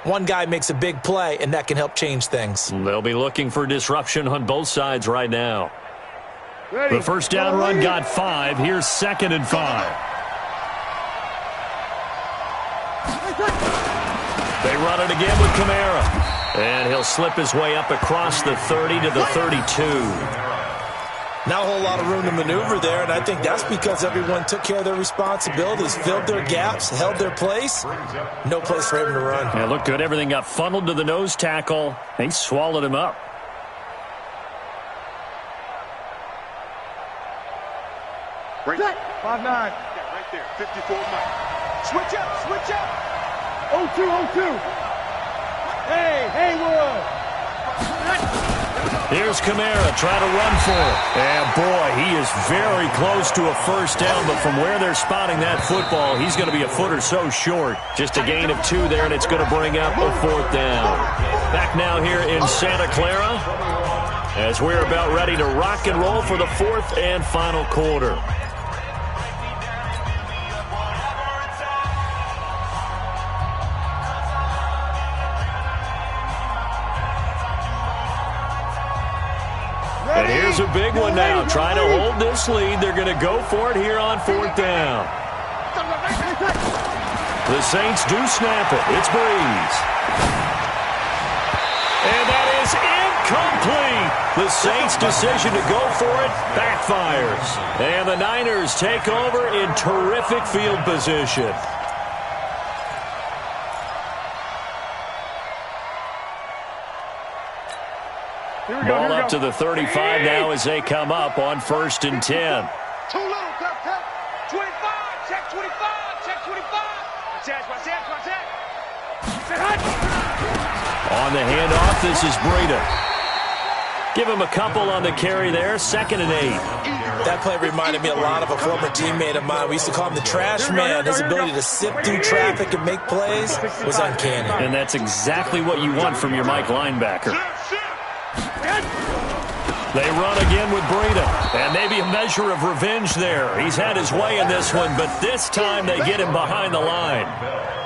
one guy makes a big play, and that can help change things. They'll be looking for disruption on both sides right now. The first down run got 5. Here's second and 5. They run it again with Kamara. And he'll slip his way up across the 30 to the 32. Not a whole lot of room to maneuver there, and I think that's because everyone took care of their responsibilities, filled their gaps, held their place. No place for him to run. Yeah, looked good. Everything got funneled to the nose tackle. They swallowed him up. Right. 5'9". Yeah, right there. 54 Mike. Switch up, switch up. 0-2. Hey, Haywood. Here's Kamara trying to run for it. And, boy, he is very close to a first down, but from where they're spotting that football, he's going to be a foot or so short. Just a gain of 2 there, and it's going to bring up a 4th down. Back now here in Santa Clara as we're about ready to rock and roll for the 4th and final quarter. And here's a big one now. Trying to hold this lead. They're going to go for it here on 4th down. The Saints do snap it. It's Breeze. And that is incomplete. The Saints' decision to go for it backfires. And the Niners take over in terrific field position. Ball up to the 35 now as they come up on 1st and 10. Too little, tap. 25, check 25, check 25. Watch that. On the handoff, this is Breida. Give him a couple on the carry there, 2nd and 8. That play reminded me a lot of a former teammate of mine. We used to call him the trash man. His ability to sift through traffic and make plays was uncanny. And that's exactly what you want from your Mike linebacker. They run again with Breida, and maybe a measure of revenge there. He's had his way in this one, but this time they get him behind the line.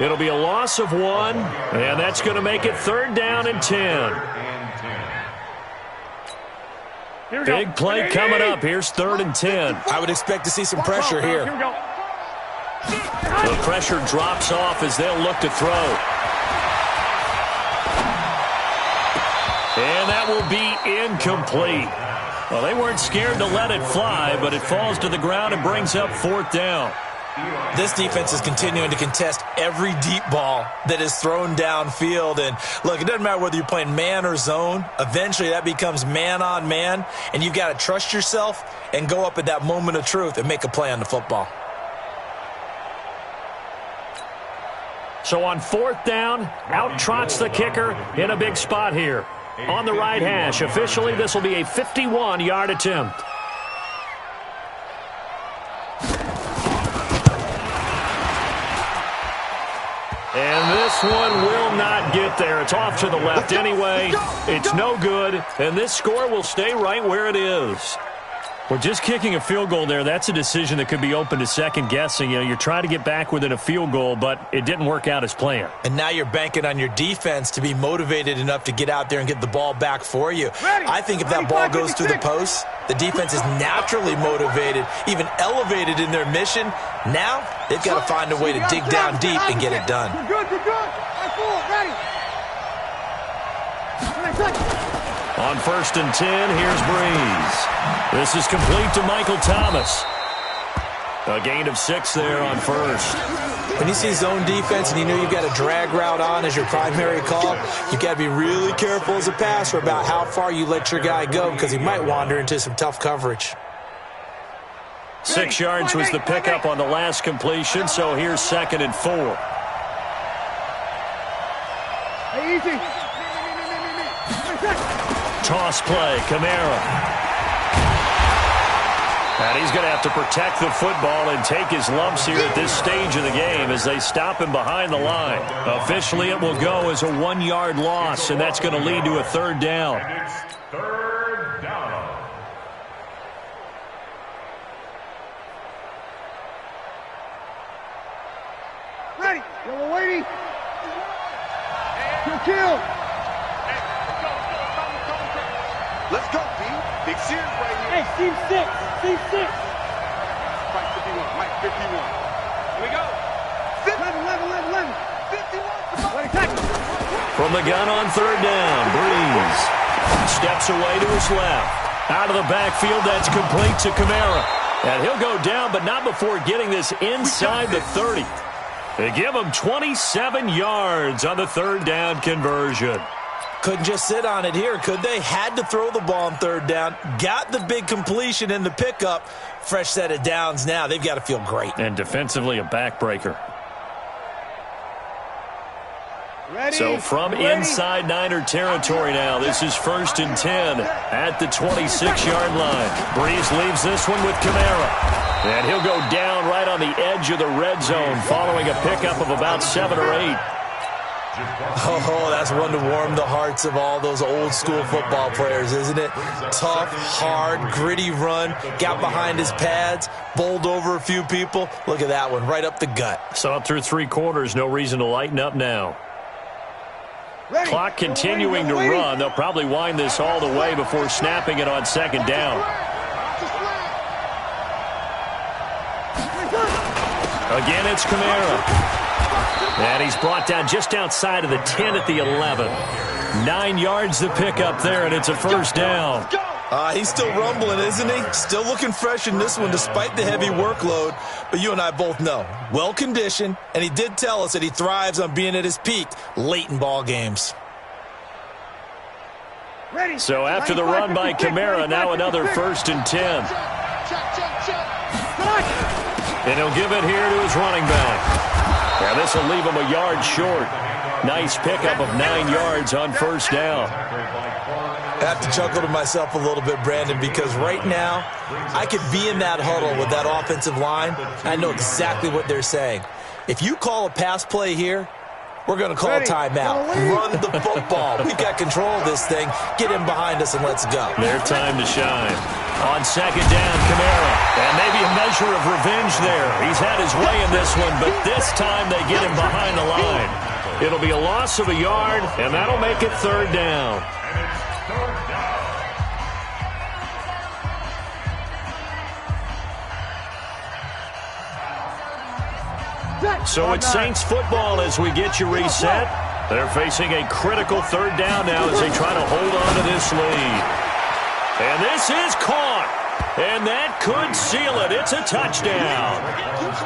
It'll be a loss of 1, and that's going to make it 3rd down and 10. Big play coming up. Here's 3rd and 10. I would expect to see some pressure here. The pressure drops off as they'll look to throw. And that will be incomplete. Well, they weren't scared to let it fly, but it falls to the ground and brings up 4th down. This defense is continuing to contest every deep ball that is thrown downfield. And, look, it doesn't matter whether you're playing man or zone. Eventually that becomes man on man, and you've got to trust yourself and go up at that moment of truth and make a play on the football. So on 4th down, out trots the kicker in a big spot here. On the right hash, officially this will be a 51-yard attempt. And this one will not get there. It's off to the left anyway. It's no good, and this score will stay right where it is. Well, just kicking a field goal there, that's a decision that could be open to second guessing. You know, you're trying to get back within a field goal, but it didn't work out as planned. And now you're banking on your defense to be motivated enough to get out there and get the ball back for you. I think if that ball goes through the post, the defense is naturally motivated, even elevated in their mission. Now they've got to find a way to dig down deep and get it done. You're good. Ready. On 1st and 10, here's Breeze. This is complete to Michael Thomas. A gain of 6 there on 1st. When you see zone defense and you know you've got a drag route on as your primary call, you've got to be really careful as a passer about how far you let your guy go because he might wander into some tough coverage. 6 yards was the pickup on the last completion, so here's 2nd and 4. Hey, easy. Toss play, Kamara. And he's going to have to protect the football and take his lumps here at this stage of the game as they stop him behind the line. Officially, it will go as a 1-yard loss, and that's going to lead to a 3rd down. And it's 3rd down. Ready. Yellow lady. Kill. Let's go, B. Big series right here. Hey, Steve 6. Mike 51. Mike 51. Here we go. 11. 51. Let it tackle. From the gun on third down, Breeze steps away to his left. Out of the backfield, that's complete to Kamara. And he'll go down, but not before getting this inside the 30. They give him 27 yards on the third down conversion. Couldn't just sit on it here, could they? Had to throw the ball on third down. Got the big completion in the pickup. Fresh set of downs now. They've got to feel great. And defensively, a backbreaker. Ready? So from inside Niner territory now, this is 1st and 10 at the 26-yard line. Breeze leaves this one with Kamara. And he'll go down right on the edge of the red zone following a pickup of about 7 or 8. Oh, that's one to warm the hearts of all those old-school football players, isn't it? Tough, hard, gritty run, got behind his pads, bowled over a few people. Look at that one, right up the gut. So up through 3 quarters, no reason to lighten up now. Ready. Clock continuing to run. They'll probably wind this all the way before snapping it on second down. Again, it's Kamara. And he's brought down just outside of the 10 at the 11. 9 yards to pick up there, and it's a first down. He's still rumbling, isn't he? Still looking fresh in this one despite the heavy workload. But you and I both know, well-conditioned, and he did tell us that he thrives on being at his peak late in ball games. So after the run by Kamara, now another 1st and 10. And he'll give it here to his running back. Now this will leave him a yard short. Nice pickup of 9 yards on first down. I have to chuckle to myself a little bit, Brandon, because right now I could be in that huddle with that offensive line. I know exactly what they're saying. If you call a pass play here, we're going to call a timeout. Run the football. We've got control of this thing. Get him behind us and let's go. Their time to shine. On second down, Kamara. And maybe a measure of revenge there. He's had his way in this one, but this time they get him behind the line. It'll be a loss of a yard, and that'll make it third down. So it's Saints football as we get you reset. They're facing a critical third down now as they try to hold on to this lead. And this is caught. And that could seal it. It's a touchdown.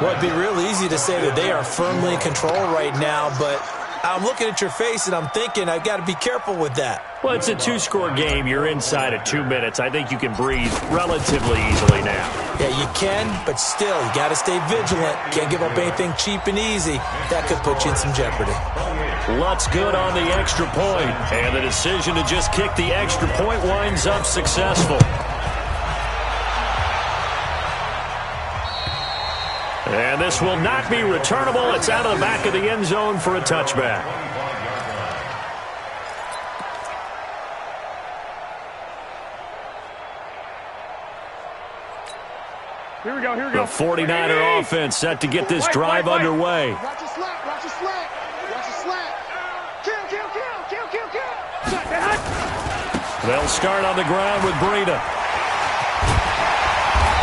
Well, it'd be real easy to say that they are firmly in control right now, but I'm looking at your face and I'm thinking I've got to be careful with that. Well, it's a 2-score game. You're inside of 2 minutes. I think you can breathe relatively easily now. Yeah, you can, but still, you got to stay vigilant. Can't give up anything cheap and easy. That could put you in some jeopardy. Lutz good on the extra point, and the decision to just kick the extra point winds up successful. And this will not be returnable. It's out of the back of the end zone for a touchback. Here we go, here we go. The 49er offense set to get this drive underway. Watch your slant, watch your slant. Watch your slant. Kill. They'll start on the ground with Breida.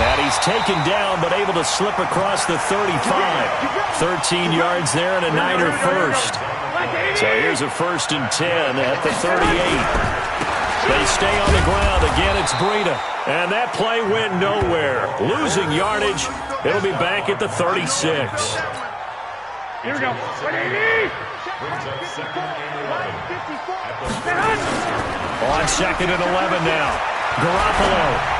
And he's taken down, but able to slip across the 35. 13 yards there and a Niner first. So here's a 1st and 10 at the 38. They stay on the ground. Again, it's Breida. And that play went nowhere. Losing yardage. It'll be back at the 36. Here we go. On 2nd and 11 now. Garoppolo.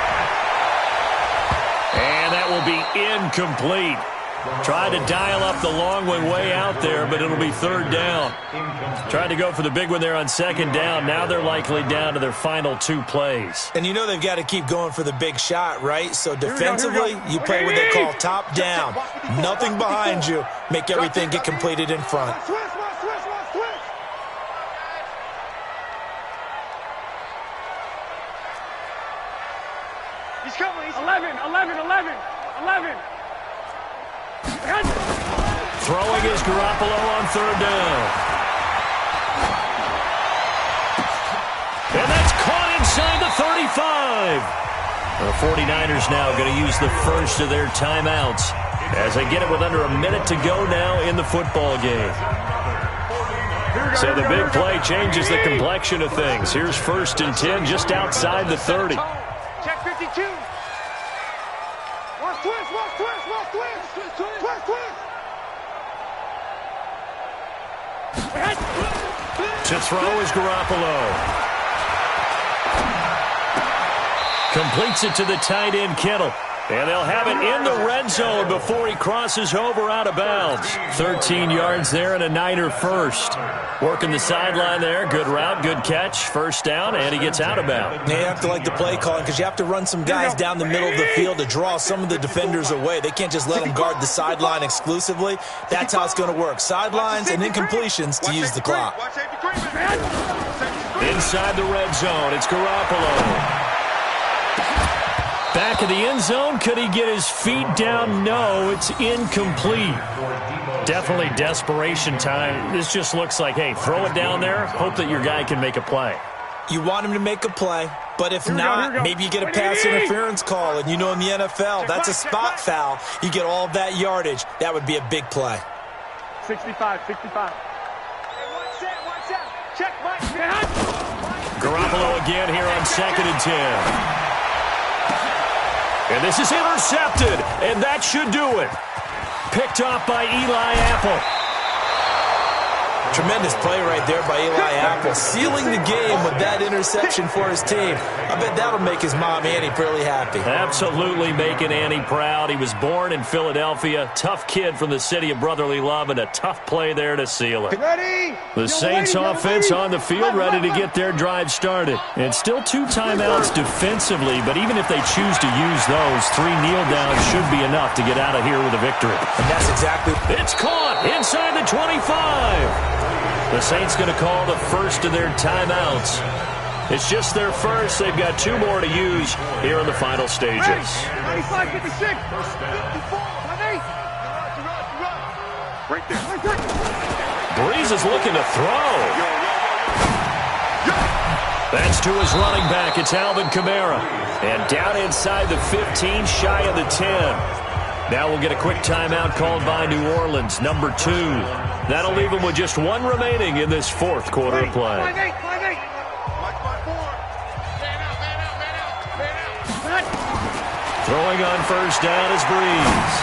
And that will be incomplete. Tried to dial up the long one way out there, but it'll be third down. Tried to go for the big one there on second down. Now they're likely down to their final 2 plays. And you know they've got to keep going for the big shot, right? So defensively, you play what they call top down. Nothing behind you. Make everything get completed in front. He's coming. He's 11. Throwing is Garoppolo on third down. And that's caught inside the 35. The 49ers now going to use the first of their timeouts as they get it with under a minute to go now in the football game. So the big play changes the complexion of things. Here's 1st and 10 just outside the 30. Check 52. Watch twist, watch twist, watch twist. Twist, twist. To throw is Garoppolo. Completes it to the tight end, Kittle. And they'll have it in the red zone before he crosses over out of bounds. 13 yards there and a Niner first. Working the sideline there. Good route, good catch. 1st down, and he gets out of bounds. You have to like the play calling because you have to run some guys down the middle of the field to draw some of the defenders away. They can't just let them guard the sideline exclusively. That's how it's going to work. Sidelines and incompletions to use the clock. Inside the red zone, it's Garoppolo. Back of the end zone, could he get his feet down? No, it's incomplete. Definitely desperation time. This just looks like, hey, throw it down there, hope that your guy can make a play. You want him to make a play, but if not, maybe you get a pass interference call, and you know in the NFL, that's a spot foul. You get all of that yardage. That would be a big play. 65, 65. One set. Check, Mike. Garoppolo again here on 2nd and 10. And this is intercepted, and that should do it. Picked off by Eli Apple. Tremendous play right there by Eli Apple, sealing the game with that interception for his team. I bet that'll make his mom, Annie, really happy. Absolutely making Annie proud. He was born in Philadelphia. Tough kid from the city of brotherly love, and a tough play there to seal it. Ready? The Saints offense on the field, ready to get their drive started. And still 2 timeouts defensively, but even if they choose to use those, 3 kneel downs should be enough to get out of here with a victory. And that's exactly... It's caught inside the 25. The Saints going to call the first of their timeouts. It's just their first. They've got 2 more to use here in the final stages. 95, 56, 54, right there. Breeze is looking to throw. That's to his running back. It's Alvin Kamara. And down inside the 15, shy of the 10. Now we'll get a quick timeout called by New Orleans, number 2. That'll leave them with just 1 remaining in this 4th quarter of play. Throwing on 1st down is Breeze.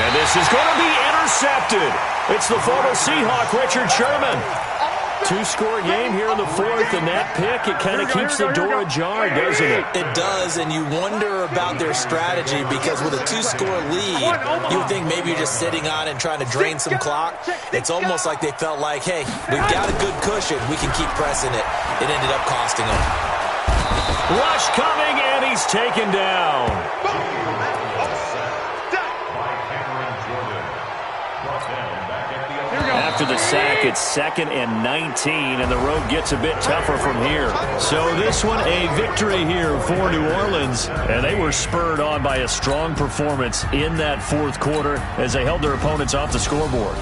And this is going to be intercepted. It's the former Seahawk, Richard Sherman. 2-score game here in the 4th, and that pick, it kind of keeps the door ajar, doesn't it? It does, and you wonder about their strategy because with a 2-score lead, you would think maybe you're just sitting on and trying to drain some clock. It's almost like they felt like, hey, we've got a good cushion. We can keep pressing it. It ended up costing them. Rush coming, and he's taken down. After the sack, it's 2nd and 19, and the road gets a bit tougher from here. So this one, a victory here for New Orleans, and they were spurred on by a strong performance in that 4th quarter as they held their opponents off the scoreboard.